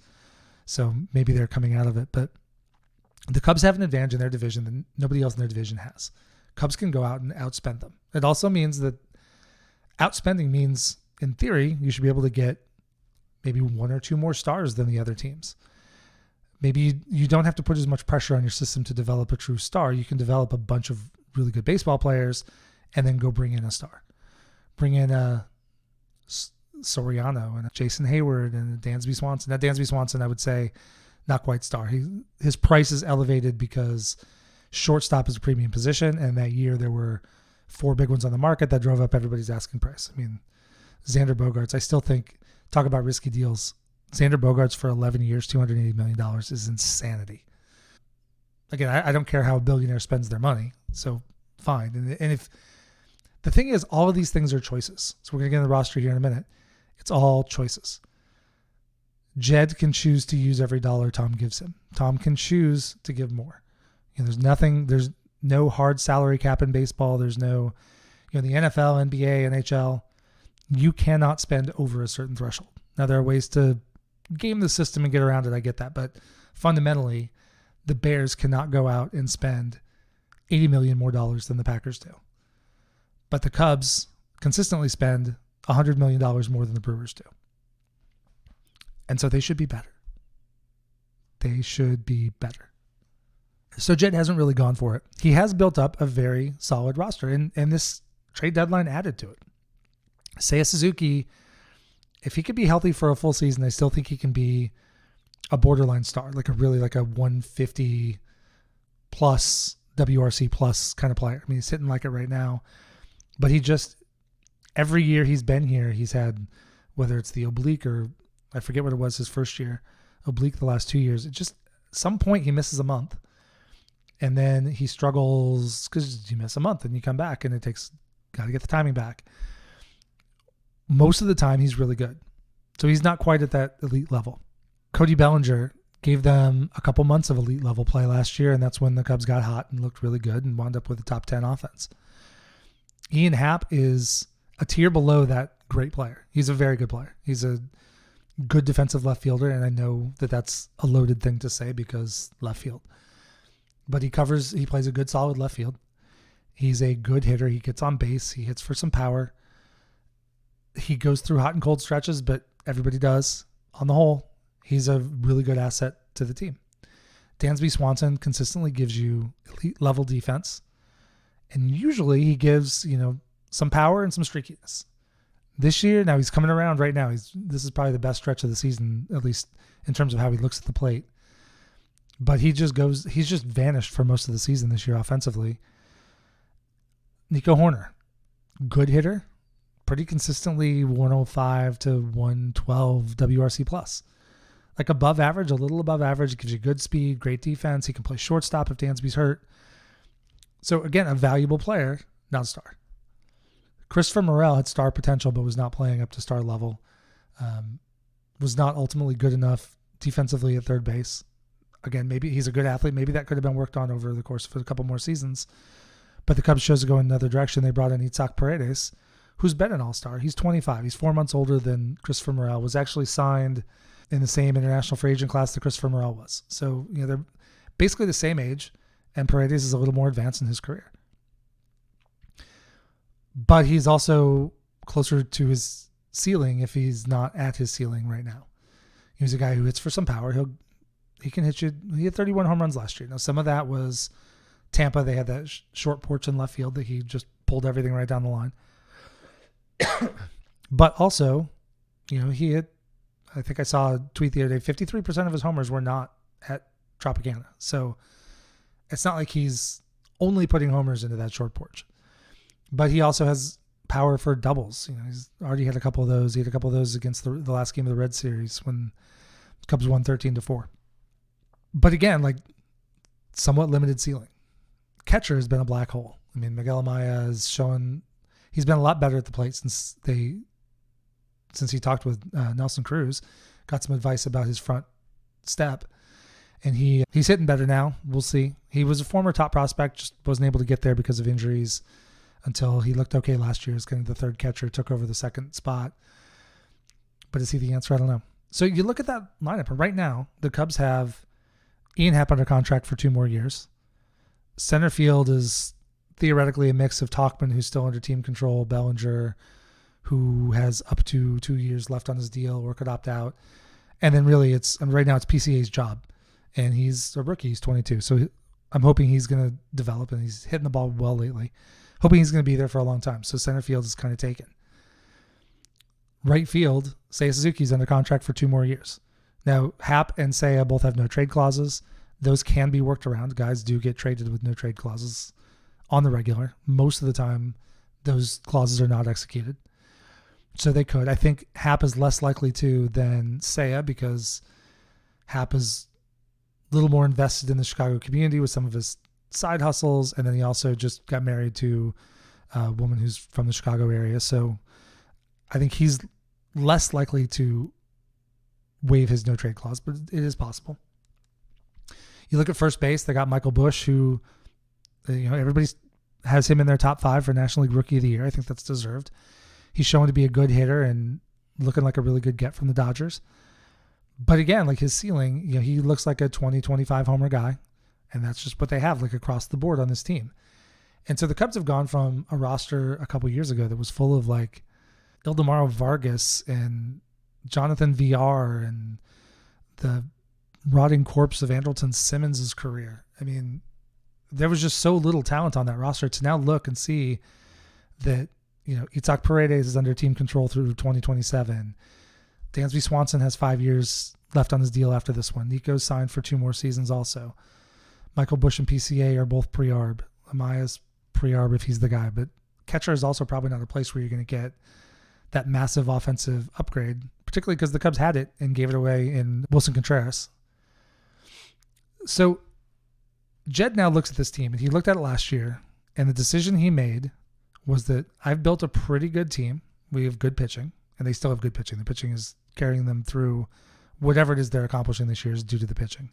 S1: So maybe they're coming out of it, but the Cubs have an advantage in their division that nobody else in their division has. Cubs can go out and outspend them. It also means that outspending means, in theory, you should be able to get maybe one or two more stars than the other teams. Maybe you don't have to put as much pressure on your system to develop a true star. You can develop a bunch of really good baseball players and then go bring in a star. Bring in a Soriano and a Jason Hayward and a Dansby Swanson. Now, Dansby Swanson, I would say, not quite star. His price is elevated because shortstop is a premium position, and that year there were 4 big ones on the market that drove up everybody's asking price. I mean, Xander Bogaerts, I still think, talk about risky deals. Xander Bogaerts for 11 years, $280 million is insanity. Again, I don't care how a billionaire spends their money, so fine. And if the thing is, all of these things are choices. So we're going to get in the roster here in a minute. It's all choices. Jed can choose to use every dollar Tom gives him. Tom can choose to give more. There's no hard salary cap in baseball. There's no, the NFL, NBA, NHL, you cannot spend over a certain threshold. Now, there are ways to game the system and get around it. I get that. But fundamentally, the Bears cannot go out and spend $80 million more than the Packers do. But the Cubs consistently spend $100 million more than the Brewers do. And so they should be better. They should be better. So Jed hasn't really gone for it. He has built up a very solid roster, and this trade deadline added to it. Seiya Suzuki, if he could be healthy for a full season, I still think he can be a borderline star, like a 150 plus WRC plus kind of player. I mean, he's hitting like it right now, but every year he's been here, he's had, whether it's the oblique or I forget what it was his first year, oblique the last 2 years, it just, some point he misses a month. And then he struggles because you miss a month and you come back and got to get the timing back. Most of the time he's really good. So he's not quite at that elite level. Cody Bellinger gave them a couple months of elite level play last year, and that's when the Cubs got hot and looked really good and wound up with a top 10 offense. Ian Happ is a tier below that great player. He's a very good player. He's a good defensive left fielder, and I know that that's a loaded thing to say because left field. But he plays a good solid left field. He's a good hitter. He gets on base. He hits for some power. He goes through hot and cold stretches, but everybody does. On the whole, he's a really good asset to the team. Dansby Swanson consistently gives you elite level defense. And usually he gives, some power and some streakiness. This year, now he's coming around right now. This is probably the best stretch of the season, at least in terms of how he looks at the plate. But he's just vanished for most of the season this year offensively. Nico Hoerner, good hitter, pretty consistently 105 to 112 WRC plus. Like above average, a little above average, gives you good speed, great defense. He can play shortstop if Dansby's hurt. So again, a valuable player, not a star. Christopher Morel had star potential, but was not playing up to star level. Was not ultimately good enough defensively at third base. Again, maybe he's a good athlete. Maybe that could have been worked on over the course of a couple more seasons. But the Cubs chose to go in another direction. They brought in Itzhak Paredes, who's been an all-star. He's 25. He's 4 months older than Christopher Morel. Was actually signed in the same international free agent class that Christopher Morel was. So, they're basically the same age, and Paredes is a little more advanced in his career. but he's also closer to his ceiling if he's not at his ceiling right now. He's a guy who hits for some power. He can hit you. He had 31 home runs last year. Now, some of that was Tampa. They had that short porch in left field that he just pulled everything right down the line. But also, he hit, I think I saw a tweet the other day, 53% of his homers were not at Tropicana. So it's not like he's only putting homers into that short porch. But he also has power for doubles. He's already had a couple of those. He had a couple of those against the last game of the Red Series when the Cubs won 13-4. But again, like, somewhat limited ceiling. Catcher has been a black hole. I mean, Miguel Amaya has shown he's been a lot better at the plate since he talked with Nelson Cruz, got some advice about his front step, and he's hitting better now. We'll see. He was a former top prospect, just wasn't able to get there because of injuries until he looked okay last year as kind of the third catcher, took over the second spot. But is he the answer? I don't know. So you look at that lineup, and right now the Cubs have Ian Happ under contract for 2 more years. Center field is theoretically a mix of Tauchman, who's still under team control, Bellinger, who has up to 2 years left on his deal or could opt out. And then really right now it's PCA's job. And he's a rookie. He's 22. So I'm hoping he's going to develop, and he's hitting the ball well lately. Hoping he's going to be there for a long time. So center field is kind of taken. Right field, Seiya Suzuki's under contract for 2 more years. Now, Happ and Seiya both have no trade clauses. Those can be worked around. Guys do get traded with no trade clauses on the regular. Most of the time, those clauses are not executed. So they could. I think Happ is less likely to than Seiya because Happ is a little more invested in the Chicago community with some of his side hustles, and then he also just got married to a woman who's from the Chicago area. So I think he's less likely to waive his no trade clause, but it is possible. You look at first base, they got Michael Busch, who everybody has him in their top 5 for National League Rookie of the Year. I think that's deserved. He's shown to be a good hitter and looking like a really good get from the Dodgers. But again, like his ceiling, he looks like a 20, 25 homer guy. And that's just what they have, like, across the board on this team. And so the Cubs have gone from a roster a couple years ago that was full of like Ildemaro Vargas and Jonathan VR and the rotting corpse of Andrelton Simmons' career. I mean, there was just so little talent on that roster to now look and see that, Itzhak Paredes is under team control through 2027. Dansby Swanson has 5 years left on his deal after this one. Nico's signed for 2 more seasons also. Michael Busch and PCA are both pre-arb. Amaya's pre-arb if he's the guy. But catcher is also probably not a place where you're going to get that massive offensive upgrade, particularly because the Cubs had it and gave it away in Wilson Contreras. So Jed now looks at this team, and he looked at it last year, and the decision he made was that I've built a pretty good team. We have good pitching, and they still have good pitching. The pitching is carrying them through whatever it is they're accomplishing this year is due to the pitching.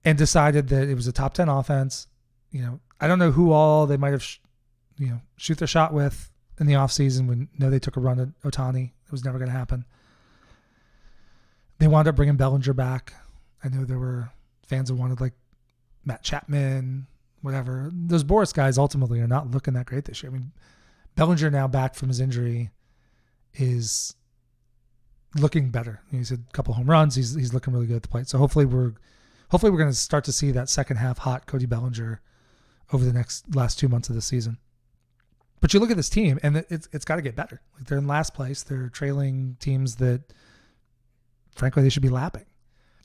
S1: And decided that it was a top 10 offense. I don't know who all they might have, shoot their shot with in the offseason when they took a run at Ohtani. It was never going to happen. They wound up bringing Bellinger back. I know there were fans who wanted like Matt Chapman, whatever. Those Boris guys ultimately are not looking that great this year. I mean, Bellinger now back from his injury is looking better. He's had a couple home runs. He's looking really good at the plate. So hopefully we're going to start to see that second half hot Cody Bellinger over the last 2 months of the season. But you look at this team, and it's got to get better. Like, they're in last place. They're trailing teams that, frankly, they should be lapping.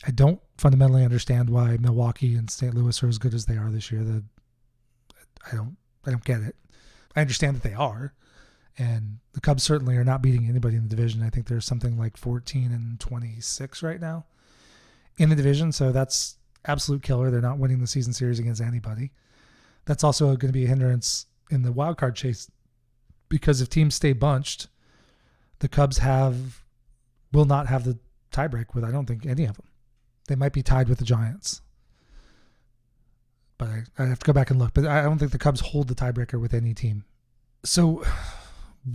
S1: I don't fundamentally understand why Milwaukee and St. Louis are as good as they are this year. I don't get it. I understand that they are, and the Cubs certainly are not beating anybody in the division. I think there's something like 14-26 right now in the division, so that's absolute killer. They're not winning the season series against anybody. That's also going to be a hindrance in the wild card chase, because if teams stay bunched, the Cubs will not have the tiebreak with, I don't think, any of them. They might be tied with the Giants, but I have to go back and look. But I don't think the Cubs hold the tiebreaker with any team. So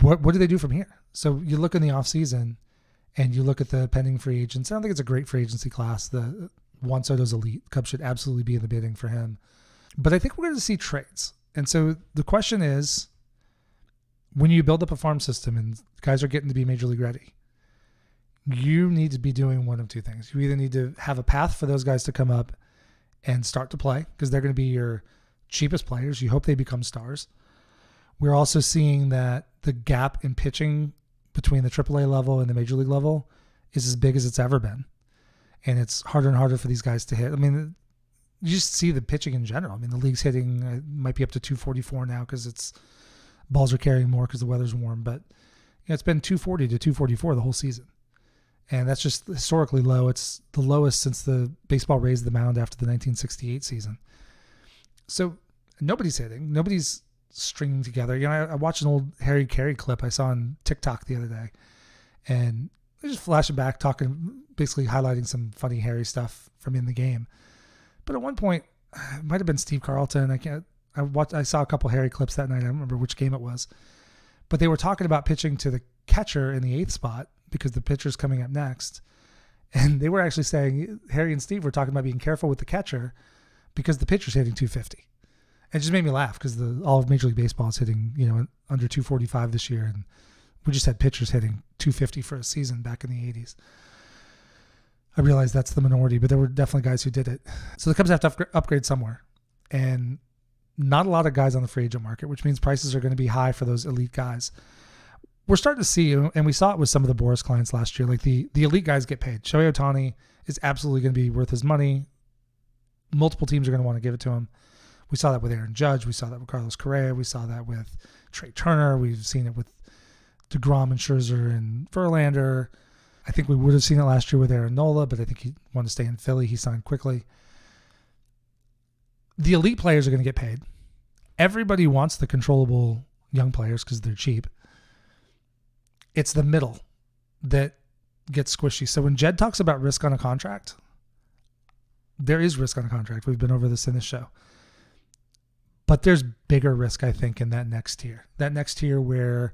S1: what do they do from here? So you look in the offseason and you look at the pending free agents. I don't think it's a great free agency class. The Juan Soto's elite. Cubs should absolutely be in the bidding for him. But I think we're going to see trades. And so the question is, when you build up a farm system and guys are getting to be major league ready, you need to be doing one of two things. You either need to have a path for those guys to come up and start to play, because they're going to be your cheapest players. You hope they become stars. We're also seeing that the gap in pitching between the AAA level and the major league level is as big as it's ever been. And it's harder and harder for these guys to hit. I mean, you just see the pitching in general. I mean, the league's hitting, might be up to 244 now because it's balls are carrying more because the weather's warm. But it's been 240 to 244 the whole season. And that's just historically low. It's the lowest since the baseball raised the mound after the 1968 season. So nobody's hitting. Nobody's stringing together. I watched an old Harry Carey clip I saw on TikTok the other day. And just flashing back, talking, basically highlighting some funny Harry stuff from in the game. But at one point, it might have been Steve Carlton. I saw a couple Harry clips that night. I don't remember which game it was. But they were talking about pitching to the catcher in the 8th spot because the pitcher's coming up next. And they were actually saying, Harry and Steve were talking about being careful with the catcher because the pitcher's hitting 250. And it just made me laugh because all of Major League Baseball is hitting, under 245 this year. And we just had pitchers hitting 250 for a season back in the 80s. I realize that's the minority, but there were definitely guys who did it. So the Cubs have to upgrade somewhere. And not a lot of guys on the free agent market, which means prices are going to be high for those elite guys. We're starting to see, and we saw it with some of the Boris clients last year, like the elite guys get paid. Shohei Ohtani is absolutely going to be worth his money. Multiple teams are going to want to give it to him. We saw that with Aaron Judge. We saw that with Carlos Correa. We saw that with Trey Turner. We've seen it with DeGrom and Scherzer and Verlander. I think we would have seen it last year with Aaron Nola, but I think he wanted to stay in Philly. He signed quickly. The elite players are going to get paid. Everybody wants the controllable young players because they're cheap. It's the middle that gets squishy. So when Jed talks about risk on a contract, there is risk on a contract. We've been over this in this show. But there's bigger risk, I think, in that next tier. That next tier where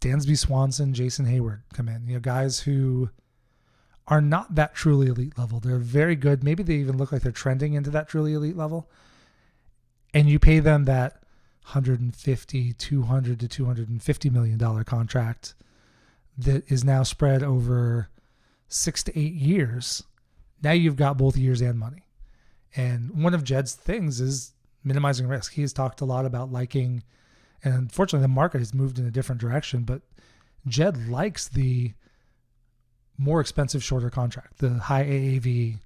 S1: Dansby Swanson, Jason Hayward come in. Guys who are not that truly elite level. They're very good. Maybe they even look like they're trending into that truly elite level. And you pay them that $150, $200 to $250 million contract that is now spread over 6 to 8 years. Now you've got both years and money. And one of Jed's things is minimizing risk. He has talked a lot about liking, and unfortunately the market has moved in a different direction, but Jed likes the more expensive, shorter contract, the high AAV,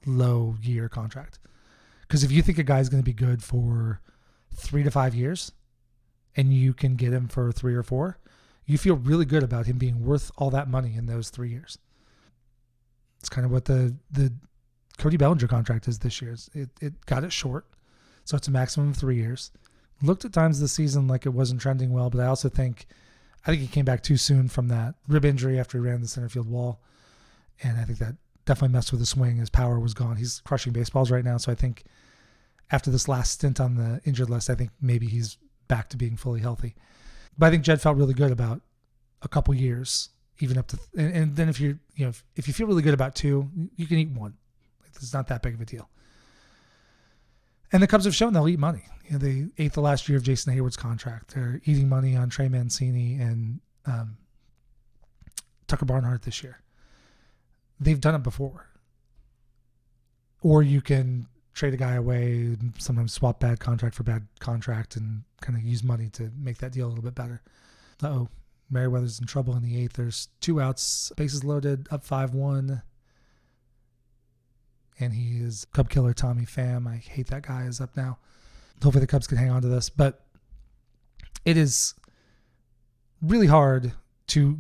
S1: low year contract. Because if you think a guy's going to be good for 3 to 5 years and you can get him for 3 or 4, you feel really good about him being worth all that money in those 3 years. It's kind of what the Cody Bellinger contract is this year. It got it short, so it's a maximum of 3 years. Looked at times this season like it wasn't trending well, but I think he came back too soon from that rib injury after he ran the center field wall. And I think that definitely messed with the swing. His power was gone. He's crushing baseballs right now. So I think after this last stint on the injured list, I think maybe he's back to being fully healthy. But I think Jed felt really good about a couple years, even up to, and then if you feel really good about 2, you can eat 1. It's not that big of a deal. And the Cubs have shown they'll eat money. They ate the last year of Jason Hayward's contract. They're eating money on Trey Mancini and Tucker Barnhart this year. They've done it before. Or you can trade a guy away, sometimes swap bad contract for bad contract, and kind of use money to make that deal a little bit better. Merriweather's in trouble in the 8th. There's 2 outs, bases loaded, up 5-1. And he is Cub killer Tommy Pham. I hate that guy, is up now. Hopefully the Cubs can hang on to this. But it is really hard to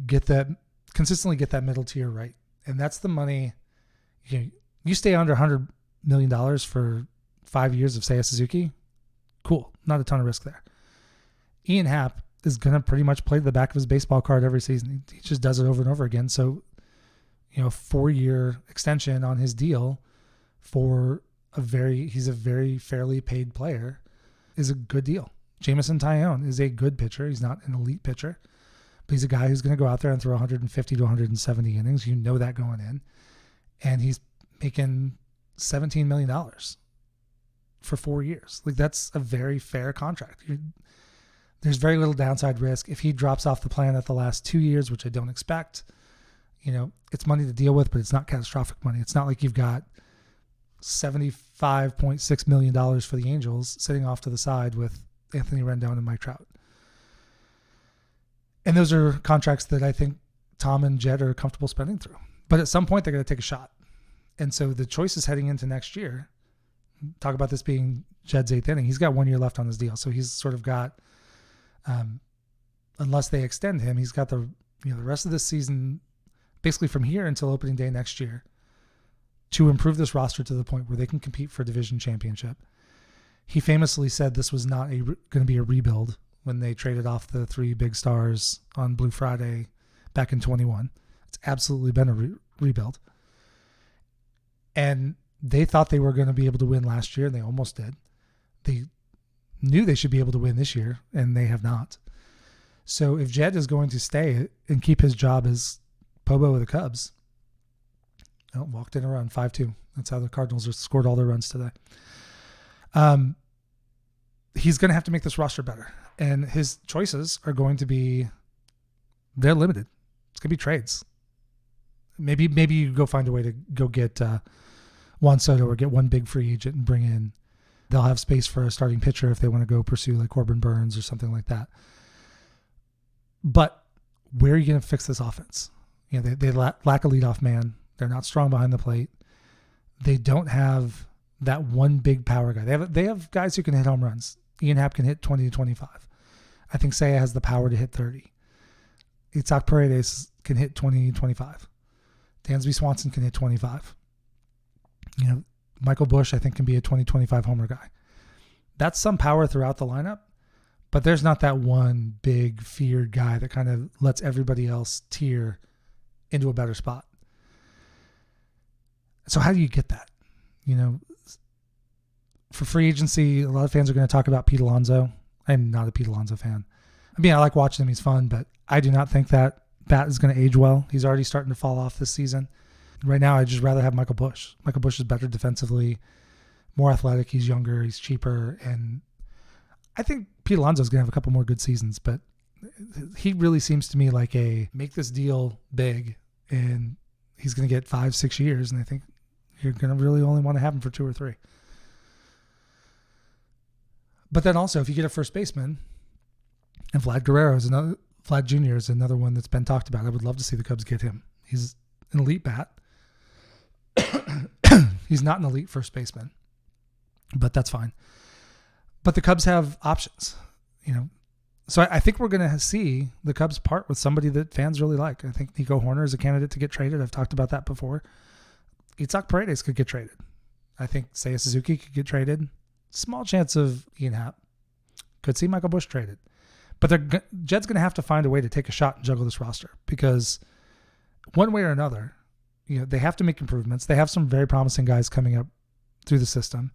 S1: consistently get that middle tier right. And that's the money. You stay under $100 million for 5 years of Seiya Suzuki. Cool. Not a ton of risk there. Ian Happ is going to pretty much play the back of his baseball card every season. He just does it over and over again. So, 4-year extension on his deal for he's a very fairly paid player is a good deal. Jameson Taillon is a good pitcher. He's not an elite pitcher, but he's a guy who's going to go out there and throw 150 to 170 innings. You know that going in. And he's making $17 million for 4 years. Like, that's a very fair contract. There's very little downside risk. If he drops off the planet the last 2 years, which I don't expect, it's money to deal with, but it's not catastrophic money. It's not like you've got $75.6 million for the Angels sitting off to the side with Anthony Rendon and Mike Trout. And those are contracts that I think Tom and Jed are comfortable spending through. But at some point, they're going to take a shot. And so the choices heading into next year, talk about this being Jed's 8th inning. He's got 1 year left on his deal. So he's sort of got, unless they extend him, he's got the rest of this season, basically from here until opening day next year, to improve this roster to the point where they can compete for a division championship. He famously said this was not going to be a rebuild when they traded off the 3 big stars on Blue Friday back in 21. It's absolutely been a rebuild. And they thought they were going to be able to win last year, and they almost did. They knew they should be able to win this year, and they have not. So if Jed is going to stay and keep his job as Pobo of the Cubs, walked in a run, 5-2. That's how the Cardinals have scored all their runs today. He's going to have to make this roster better. And his choices are going to be, they're limited. It's going to be trades. Maybe you go find a way to go get Juan Soto or get one big free agent and bring in. They'll have space for a starting pitcher if they want to go pursue like Corbin Burns or something like that. But where are you going to fix this offense? They lack a leadoff man. They're not strong behind the plate. They don't have that one big power guy. They have guys who can hit home runs. Ian Happ can hit 20 to 25. I think Seiya has the power to hit 30. Itzhak Paredes can hit 20, 25. Dansby Swanson can hit 25. Michael Busch, I think, can be a 20, 25 homer guy. That's some power throughout the lineup, but there's not that one big feared guy that kind of lets everybody else tier into a better spot. So how do you get that? For free agency, a lot of fans are going to talk about Pete Alonso. I'm not a Pete Alonso fan. I like watching him. He's fun, but I do not think that bat is going to age well. He's already starting to fall off this season. Right now, I'd just rather have Michael Busch. Michael Busch is better defensively, more athletic. He's younger. He's cheaper. And I think Pete Alonso is going to have a couple more good seasons, but he really seems to me like a make this deal big, and he's going to get 5-6 years. And I think you're going to really only want to have him for 2 or 3. But then also, if you get a first baseman, and Vlad Jr. is another one that's been talked about. I would love to see the Cubs get him. He's an elite bat. He's not an elite first baseman, but that's fine. But the Cubs have options, So I think we're going to see the Cubs part with somebody that fans really like. I think Nico Hoerner is a candidate to get traded. I've talked about that before. Itzhak Paredes could get traded. I think Seiya Suzuki could get traded. Small chance of Ian Happ. Could see Michael Busch traded. But Jed's going to have to find a way to take a shot and juggle this roster, because one way or another, they have to make improvements. They have some very promising guys coming up through the system.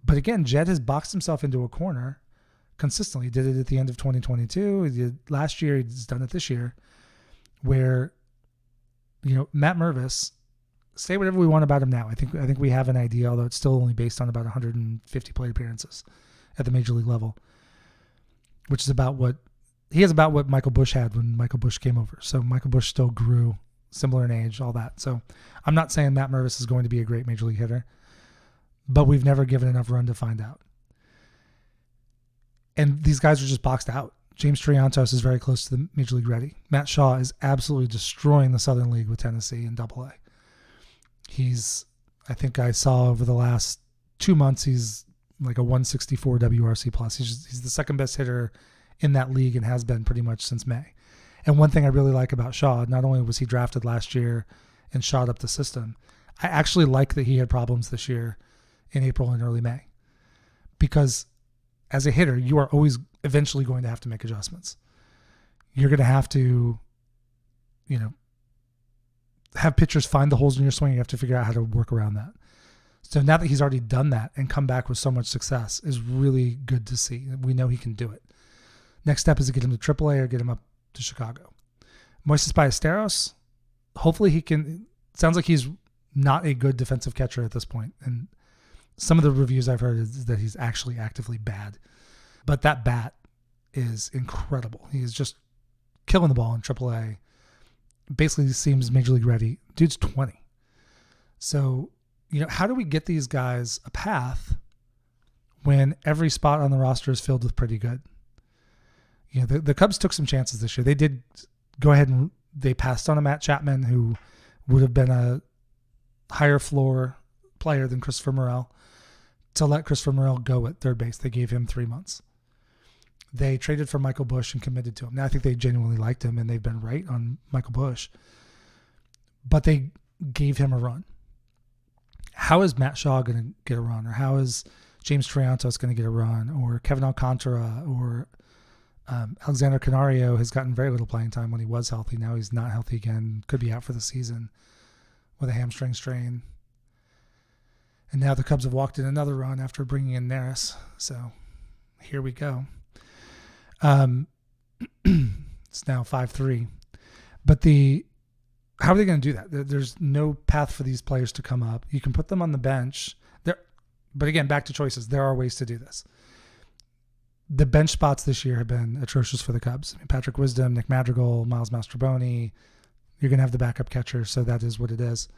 S1: But again, Jed has boxed himself into a corner consistently. He did it at the end of 2022. He did last year. He's done it this year, where, Matt Mervis, say whatever we want about him now. I think we have an idea, although it's still only based on about 150 plate appearances at the major league level, which is about what Michael Busch had when Michael Busch came over. So Michael Busch still grew, similar in age, all that. So I'm not saying Matt Mervis is going to be a great major league hitter, but we've never given enough run to find out. And these guys are just boxed out. James Triantos is very close to the major league ready. Matt Shaw is absolutely destroying the Southern League with Tennessee in AA. I think I saw over the last 2 months, he's like a 164 WRC plus. He's the second best hitter in that league and has been pretty much since May. And one thing I really like about Shaw, not only was he drafted last year and shot up the system, I actually like that he had problems this year in April and early May, because as a hitter, you are always eventually going to have to make adjustments. You're going to have to, have pitchers find the holes in your swing. You have to figure out how to work around that. So now that he's already done that and come back with so much success is really good to see. We know he can do it. Next step is to get him to AAA or get him up to Chicago. Moises Ballesteros, hopefully he can. Sounds like he's not a good defensive catcher at this point, and Some of the reviews I've heard is that he's actually actively bad. But that bat is incredible. He's just killing the ball in AAA. Basically seems major league ready. Dude's 20. So, how do we get these guys a path when every spot on the roster is filled with pretty good? The Cubs took some chances this year. They did go ahead and they passed on a Matt Chapman who would have been a higher floor player than Christopher Morel to let Christopher Morel go at third base. They gave him 3 months. They traded for Michael Busch and committed to him. Now, I think they genuinely liked him, and they've been right on Michael Busch. But they gave him a run. How is Matt Shaw going to get a run? Or how is James Triantos going to get a run? Or Kevin Alcantara? Or Alexander Canario has gotten very little playing time when he was healthy. Now he's not healthy again. Could be out for the season with a hamstring strain. And now the Cubs have walked in another run after bringing in Neris. So here we go. It's now 5-3. But how are they going to do that? There's no path for these players to come up. You can put them on the bench. But again, back to choices. There are ways to do this. The bench spots this year have been atrocious for the Cubs. Patrick Wisdom, Nick Madrigal, Miles Mastrobuoni. You're going to have the backup catcher, so that is what it is.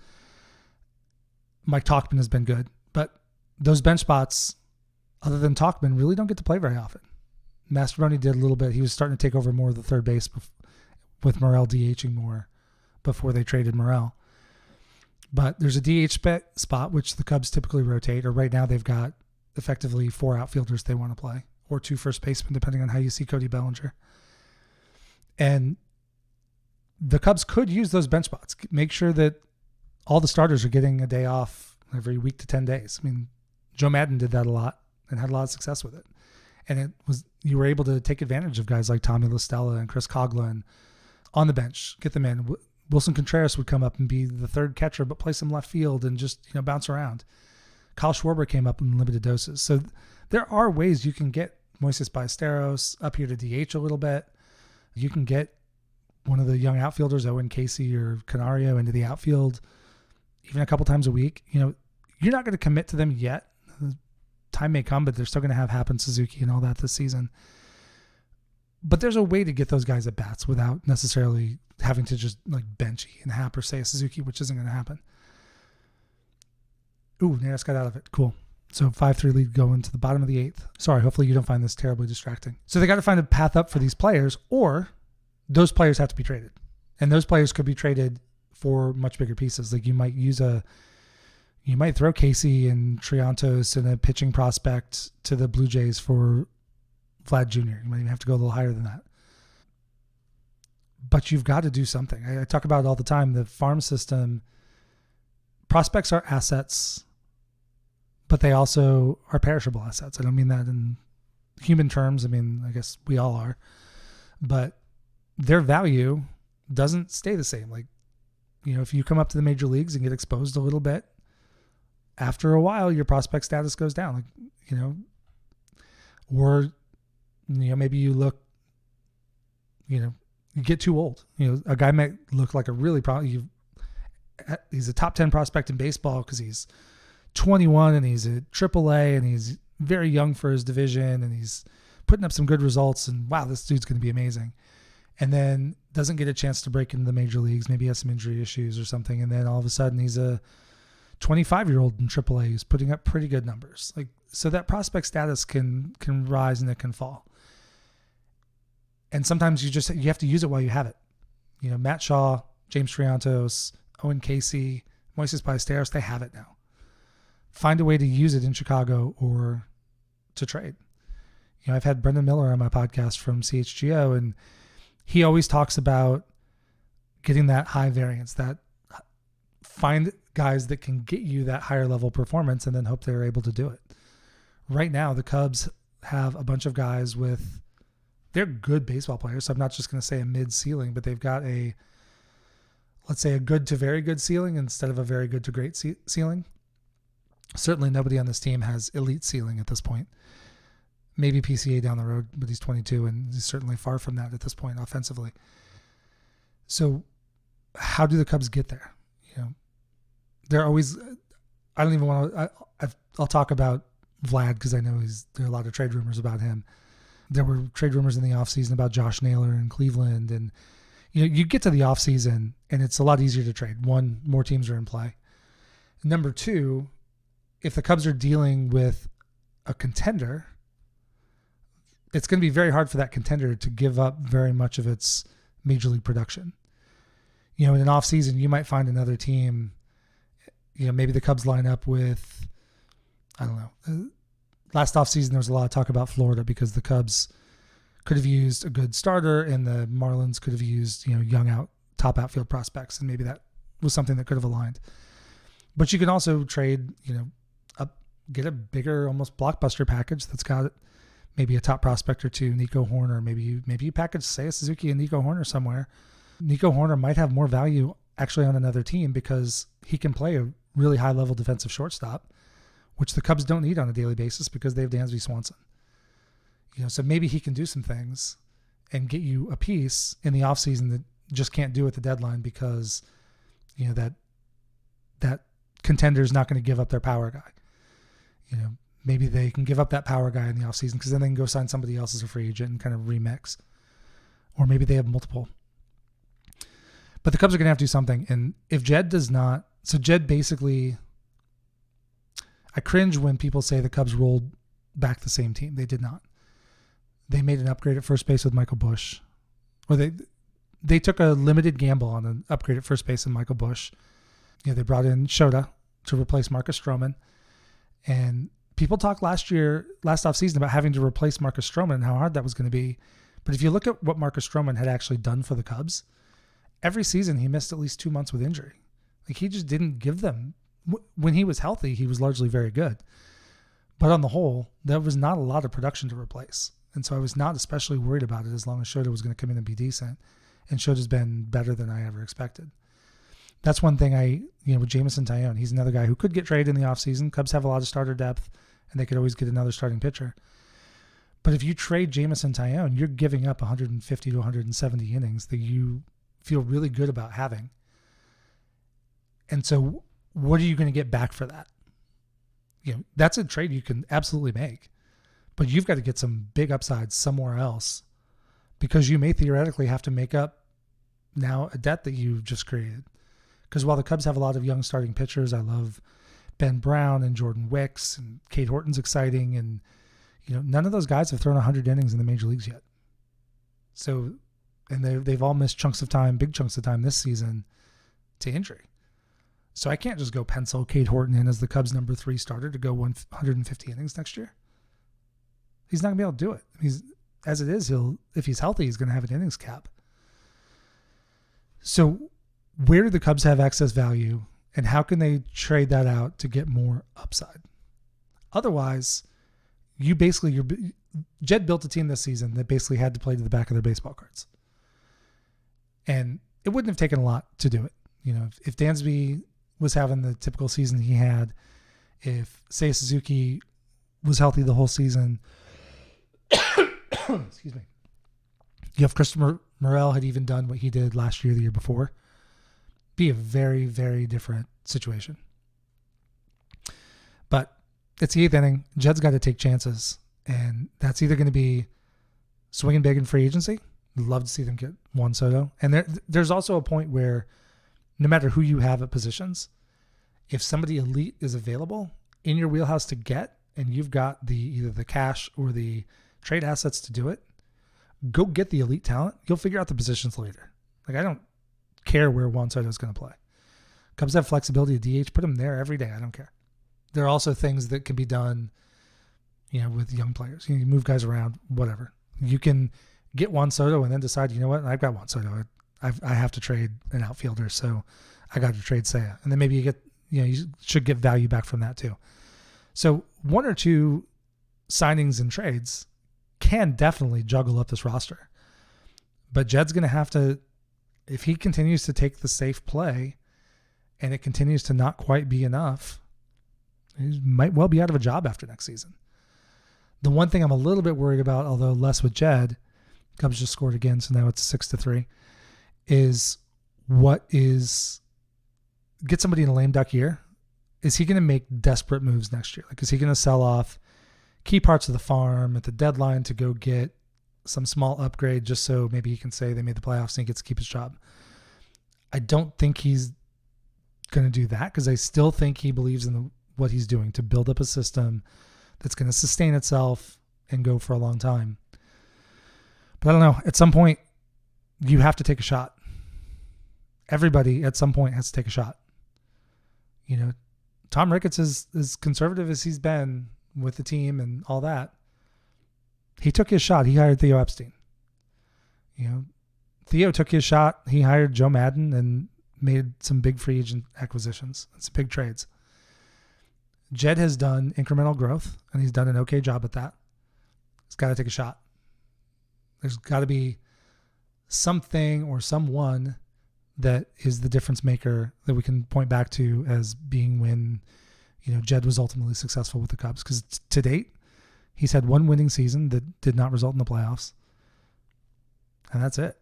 S1: Mike Tauchman has been good. But those bench spots, other than Tauchman, really don't get to play very often. Mastrobuoni did a little bit. He was starting to take over more of the third base with Morel DHing more before they traded Morel. But there's a DH spot, which the Cubs typically rotate, or right now they've got effectively 4 outfielders they want to play, or 2 first basemen, depending on how you see Cody Bellinger. And the Cubs could use those bench spots. Make sure that all the starters are getting a day off every week to 10 days. I mean, Joe Madden did that a lot and had a lot of success with it. And you were able to take advantage of guys like Tommy La Stella and Chris Coughlin on the bench, get them in. Wilson Contreras would come up and be the third catcher, but play some left field and just bounce around. Kyle Schwarber came up in limited doses. So there are ways you can get Moises Ballesteros up here to DH a little bit. You can get one of the young outfielders, Owen Casey or Canario, into the outfield even a couple times a week. You're not going to commit to them yet. Time may come, but they're still going to have Happen Suzuki and all that this season. But there's a way to get those guys at bats without necessarily having to just bench and Happ or say a Suzuki, which isn't going to happen. Ooh, Neris got out of it. Cool. So 5-3 lead going to the bottom of the 8th. Sorry, hopefully you don't find this terribly distracting. So they got to find a path up for these players, or those players have to be traded. And those players could be traded for much bigger pieces. Like you might throw Casey and Triantos and a pitching prospect to the Blue Jays for Vlad Jr. You might even have to go a little higher than that. But you've got to do something. I talk about it all the time. The farm system, prospects are assets, but they also are perishable assets. I don't mean that in human terms. I mean, I guess we all are. But their value doesn't stay the same. If you come up to the major leagues and get exposed a little bit, after a while, your prospect status goes down. Or maybe you look, you get too old. A guy might look like a really he's a top 10 prospect in baseball because he's 21 and he's at AAA and he's very young for his division and he's putting up some good results and wow, this dude's going to be amazing. And then doesn't get a chance to break into the major leagues. Maybe he has some injury issues or something. And then all of a sudden he's a 25-year-old in AAA who's putting up pretty good numbers. So that prospect status can rise and it can fall. And sometimes you have to use it while you have it. Matt Shaw, James Triantos, Owen Casey, Moises Ballesteros, they have it now. Find a way to use it in Chicago or to trade. I've had Brendan Miller on my podcast from CHGO, and he always talks about getting that high variance, that find guys that can get you that higher level performance and then hope they're able to do it. Right now, the Cubs have a bunch of guys they're good baseball players. So I'm not just going to say a mid ceiling, but they've got let's say a good to very good ceiling instead of a very good to great ceiling. Certainly nobody on this team has elite ceiling at this point. Maybe PCA down the road, but he's 22 and he's certainly far from that at this point offensively. So how do the Cubs get there? They're always, I don't even want to, I've I'll talk about Vlad because I know there are a lot of trade rumors about him. There were trade rumors in the offseason about Josh Naylor in Cleveland. And, you get to the offseason and it's a lot easier to trade. One, more teams are in play. Number two, if the Cubs are dealing with a contender, it's going to be very hard for that contender to give up very much of its major league production. In an offseason, you might find another team, maybe the Cubs line up with, I don't know. Last offseason, there was a lot of talk about Florida because the Cubs could have used a good starter and the Marlins could have used, young top outfield prospects. And maybe that was something that could have aligned. But you can also trade, get a bigger, almost blockbuster package that's got maybe a top prospect or two, Nico Horner. Maybe you package Seiya Suzuki and Nico Horner somewhere. Nico Horner might have more value actually on another team because he can play a really high-level defensive shortstop, which the Cubs don't need on a daily basis because they have Dansby Swanson. So maybe he can do some things and get you a piece in the offseason that just can't do at the deadline because, that contender's not going to give up their power guy. Maybe they can give up that power guy in the offseason because then they can go sign somebody else as a free agent and kind of remix. Or maybe they have multiple. But the Cubs are going to have to do something. And if Jed does not, so Jed basically, I cringe when people say the Cubs rolled back the same team. They did not. They made an upgrade at first base with Michael Busch. Or they took a limited gamble on an upgrade at first base in Michael Busch. They brought in Shota to replace Marcus Stroman. And people talked last offseason about having to replace Marcus Stroman and how hard that was going to be. But if you look at what Marcus Stroman had actually done for the Cubs, every season he missed at least 2 months with injury. Like he just didn't give them. When he was healthy, he was largely very good. But on the whole, there was not a lot of production to replace. And so I was not especially worried about it as long as Shota was going to come in and be decent. And Shota's been better than I ever expected. That's one thing with Jameson Taillon, he's another guy who could get traded in the offseason. Cubs have a lot of starter depth, and they could always get another starting pitcher. But if you trade Jameson Taillon, you're giving up 150 to 170 innings that you feel really good about having. And so what are you going to get back for that? That's a trade you can absolutely make. But you've got to get some big upsides somewhere else because you may theoretically have to make up now a debt that you've just created. Because while the Cubs have a lot of young starting pitchers, I love Ben Brown and Jordan Wicks and Cade Horton's exciting. And, none of those guys have thrown 100 innings in the major leagues yet. So, and they've all missed big chunks of time this season to injury. So I can't just go pencil Cade Horton in as the Cubs number 3 starter to go 150 innings next year. He's not going to be able to do it. As it is, if he's healthy, he's going to have an innings cap. So where do the Cubs have excess value and how can they trade that out to get more upside? Otherwise, Jed built a team this season that basically had to play to the back of their baseball cards. And it wouldn't have taken a lot to do it. If Dansby was having the typical season he had, if Seiya Suzuki was healthy the whole season, excuse me. If Christopher Morel had even done what he did last year, the year before, be a very, very different situation. But it's the 8th inning. Jed's got to take chances. And that's either going to be swinging big in free agency. Love to see them get Juan Soto. And there's also a point where no matter who you have at positions, if somebody elite is available in your wheelhouse to get, and you've got either the cash or the trade assets to do it, go get the elite talent. You'll figure out the positions later. Like I don't care where Juan Soto is going to play. Cubs have flexibility to DH. Put him there every day. I don't care. There are also things that can be done, with young players. You move guys around, whatever. You can get Juan Soto and then decide, I've got Juan Soto. I have to trade an outfielder, so I got to trade Seiya. And then maybe you should get value back from that too. So 1 or 2 signings and trades can definitely juggle up this roster. But Jed's going to have to, if he continues to take the safe play and it continues to not quite be enough, he might well be out of a job after next season. The one thing I'm a little bit worried about, although less with Jed, Cubs just scored again, so now it's 6-3, is get somebody in a lame duck year is he going to make desperate moves next year? Like, is he going to sell off key parts of the farm at the deadline to go get some small upgrade just so maybe he can say they made the playoffs and he gets to keep his job? I don't think he's going to do that, because I still think he believes in what he's doing to build up a system that's going to sustain itself and go for a long time. But I don't know. At some point, you have to take a shot. Everybody at some point has to take a shot. You know, Tom Ricketts is as conservative as he's been with the team and all that. He took his shot. He hired Theo Epstein. You know, Theo took his shot. He hired Joe Madden and made some big free agent acquisitions and some big trades. Jed has done incremental growth, and he's done an okay job at that. He's got to take a shot. There's got to be something or someone that is the difference maker that we can point back to as being when, you know, Jed was ultimately successful with the Cubs. Because to date, he's had one winning season that did not result in the playoffs. And that's it.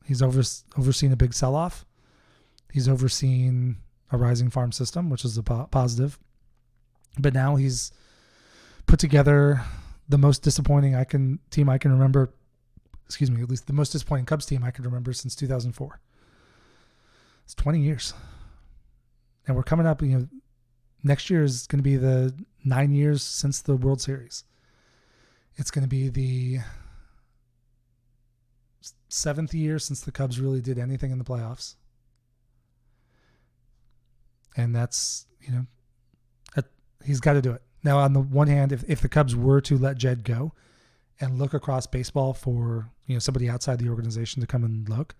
S1: He's overseen a big sell-off. He's overseen a rising farm system, which is a positive. But now he's put together the most disappointing team I can remember. Excuse me, at least the most disappointing Cubs team I can remember since 2004. It's 20 years. And we're coming up, you know, next year is going to be the 9 years since the World Series. It's going to be the 7th year since the Cubs really did anything in the playoffs. And that's, you know, he's got to do it. Now, on the one hand, if the Cubs were to let Jed go and look across baseball for, you know, somebody outside the organization to come and look,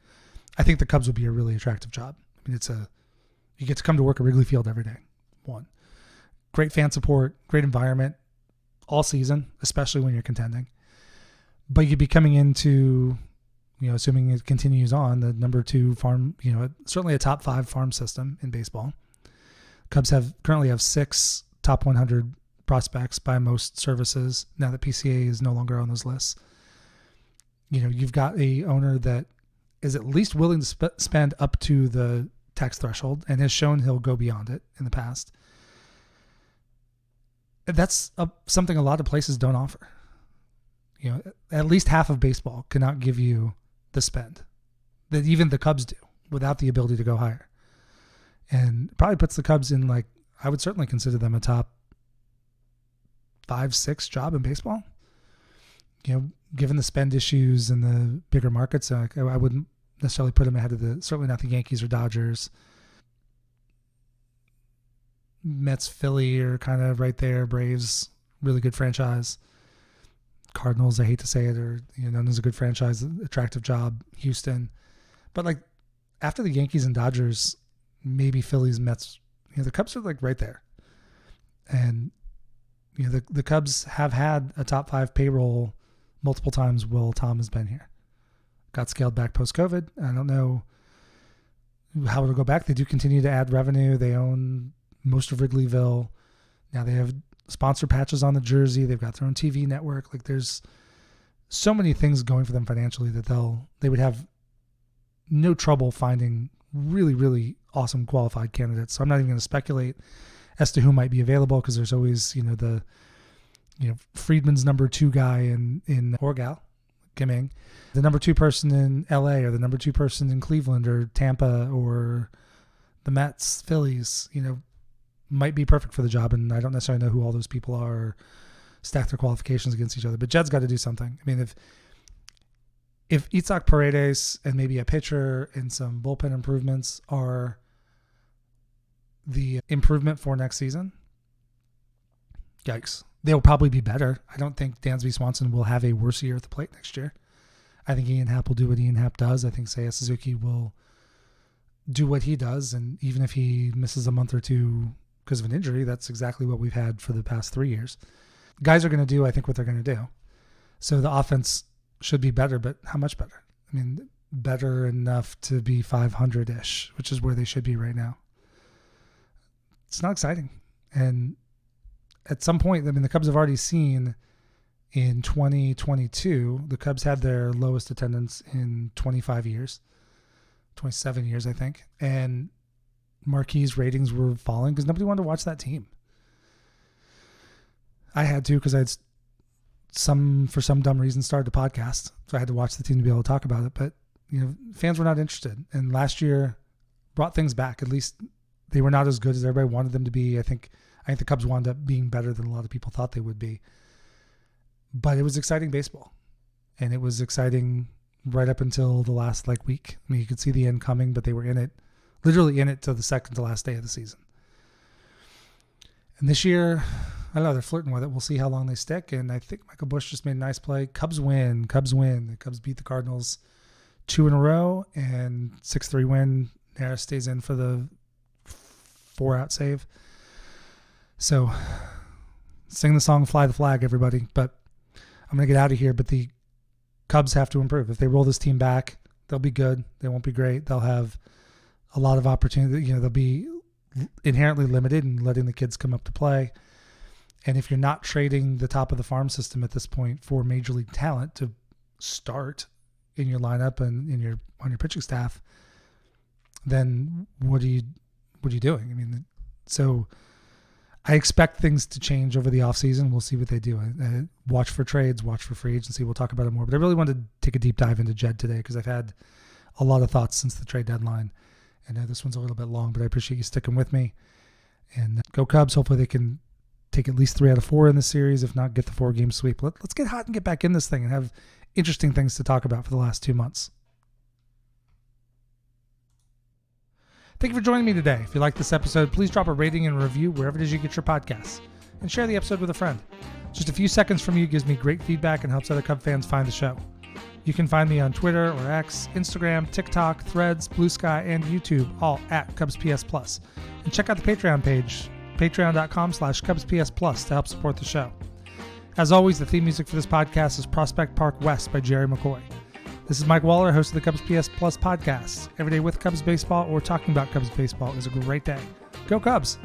S1: I think the Cubs would be a really attractive job. I mean, you get to come to work at Wrigley Field every day. One, great fan support, great environment all season, especially when you're contending. But you'd be coming into, you know, assuming it continues on, the number 2 farm, you know, certainly a top 5 farm system in baseball. Cubs currently have 6 top 100 prospects by most services now that PCA is no longer on those lists. You know, you've got a owner that is at least willing to spend up to the tax threshold and has shown he'll go beyond it in the past. That's something a lot of places don't offer. You know, at least half of baseball cannot give you the spend that even the Cubs do without the ability to go higher. And probably puts the Cubs in, like, I would certainly consider them a top 5-6 job in baseball. You know, given the spend issues and the bigger markets, I wouldn't necessarily put them ahead of certainly not the Yankees or Dodgers. Mets, Philly are kind of right there. Braves, really good franchise. Cardinals, I hate to say it, are, you know, there's a good franchise, attractive job. Houston. But, like, after the Yankees and Dodgers, maybe Phillies, Mets, you know, the Cubs are, like, right there. And, you know, the Cubs have had a top 5 payroll multiple times while Tom has been here. Got scaled back post-COVID. I don't know how it'll go back. They do continue to add revenue. They own most of Wrigleyville. Now they have sponsor patches on the jersey. They've got their own TV network. Like, there's so many things going for them financially that they would have no trouble finding really, really awesome qualified candidates. So I'm not even going to speculate as to who might be available, because there's always, you know, Friedman's number 2 guy in Orgal, Gimming, the number 2 person in LA, or the number 2 person in Cleveland or Tampa or the Mets, Phillies, you know, might be perfect for the job. And I don't necessarily know who all those people are or stack their qualifications against each other, but Jed's got to do something. I mean, if Itzhak Paredes and maybe a pitcher and some bullpen improvements are the improvement for next season, yikes. They'll probably be better. I don't think Dansby Swanson will have a worse year at the plate next year. I think Ian Happ will do what Ian Happ does. I think Seiya Suzuki will do what he does. And even if he misses a month or two because of an injury, that's exactly what we've had for the past 3 years. Guys are going to do, I think, what they're going to do. So the offense should be better, but how much better? I mean, better enough to be 500-ish, which is where they should be right now. It's not exciting. And at some point, I mean, the Cubs have already seen in 2022, the Cubs had their lowest attendance in 25 years, 27 years, I think. And Marquee's ratings were falling because nobody wanted to watch that team. I had to because I had for some dumb reason started a podcast, so I had to watch the team to be able to talk about it. But fans were not interested, and last year brought things back. At least they were not as good as everybody wanted them to be. I think the Cubs wound up being better than a lot of people thought they would be. But it was exciting baseball, and it was exciting right up until the last week. I mean, you could see the end coming, but they were literally in it till the second to last day of the season. And this year, I don't know, they're flirting with it. We'll see how long they stick. And I think Michael Busch just made a nice play. Cubs win. The Cubs beat the Cardinals 2 in a row, and 6-3 win. Harris stays in for the 4-out save. So sing the song, fly the flag, everybody. But I'm going to get out of here. But the Cubs have to improve. If they roll this team back, they'll be good. They won't be great. They'll have a lot of opportunity. They'll be inherently limited in letting the kids come up to play. And if you're not trading the top of the farm system at this point for major league talent to start in your lineup and on your pitching staff, then what are you doing? I mean, so I expect things to change over the offseason. We'll see what they do. Watch for trades, watch for free agency. We'll talk about it more. But I really wanted to take a deep dive into Jed today because I've had a lot of thoughts since the trade deadline. I know this one's a little bit long, but I appreciate you sticking with me. And go Cubs. Hopefully they can take at least 3 out of 4 in this series. If not, get the 4-game sweep. Let's get hot and get back in this thing and have interesting things to talk about for the last 2 months. Thank you for joining me today. If you like this episode, please drop a rating and review wherever it is you get your podcasts, and share the episode with a friend. Just a few seconds from you gives me great feedback and helps other Cub fans find the show. You can find me on Twitter or X, Instagram, TikTok, Threads, Blue Sky, and YouTube, all at CubsPS+. And check out the Patreon page, patreon.com/CubsPS+ to help support the show. As always, the theme music for this podcast is Prospect Park West by Jerry McCoy. This is Mike Waller, host of the CubsPS+ podcast. Every day with Cubs baseball or talking about Cubs baseball is a great day. Go Cubs!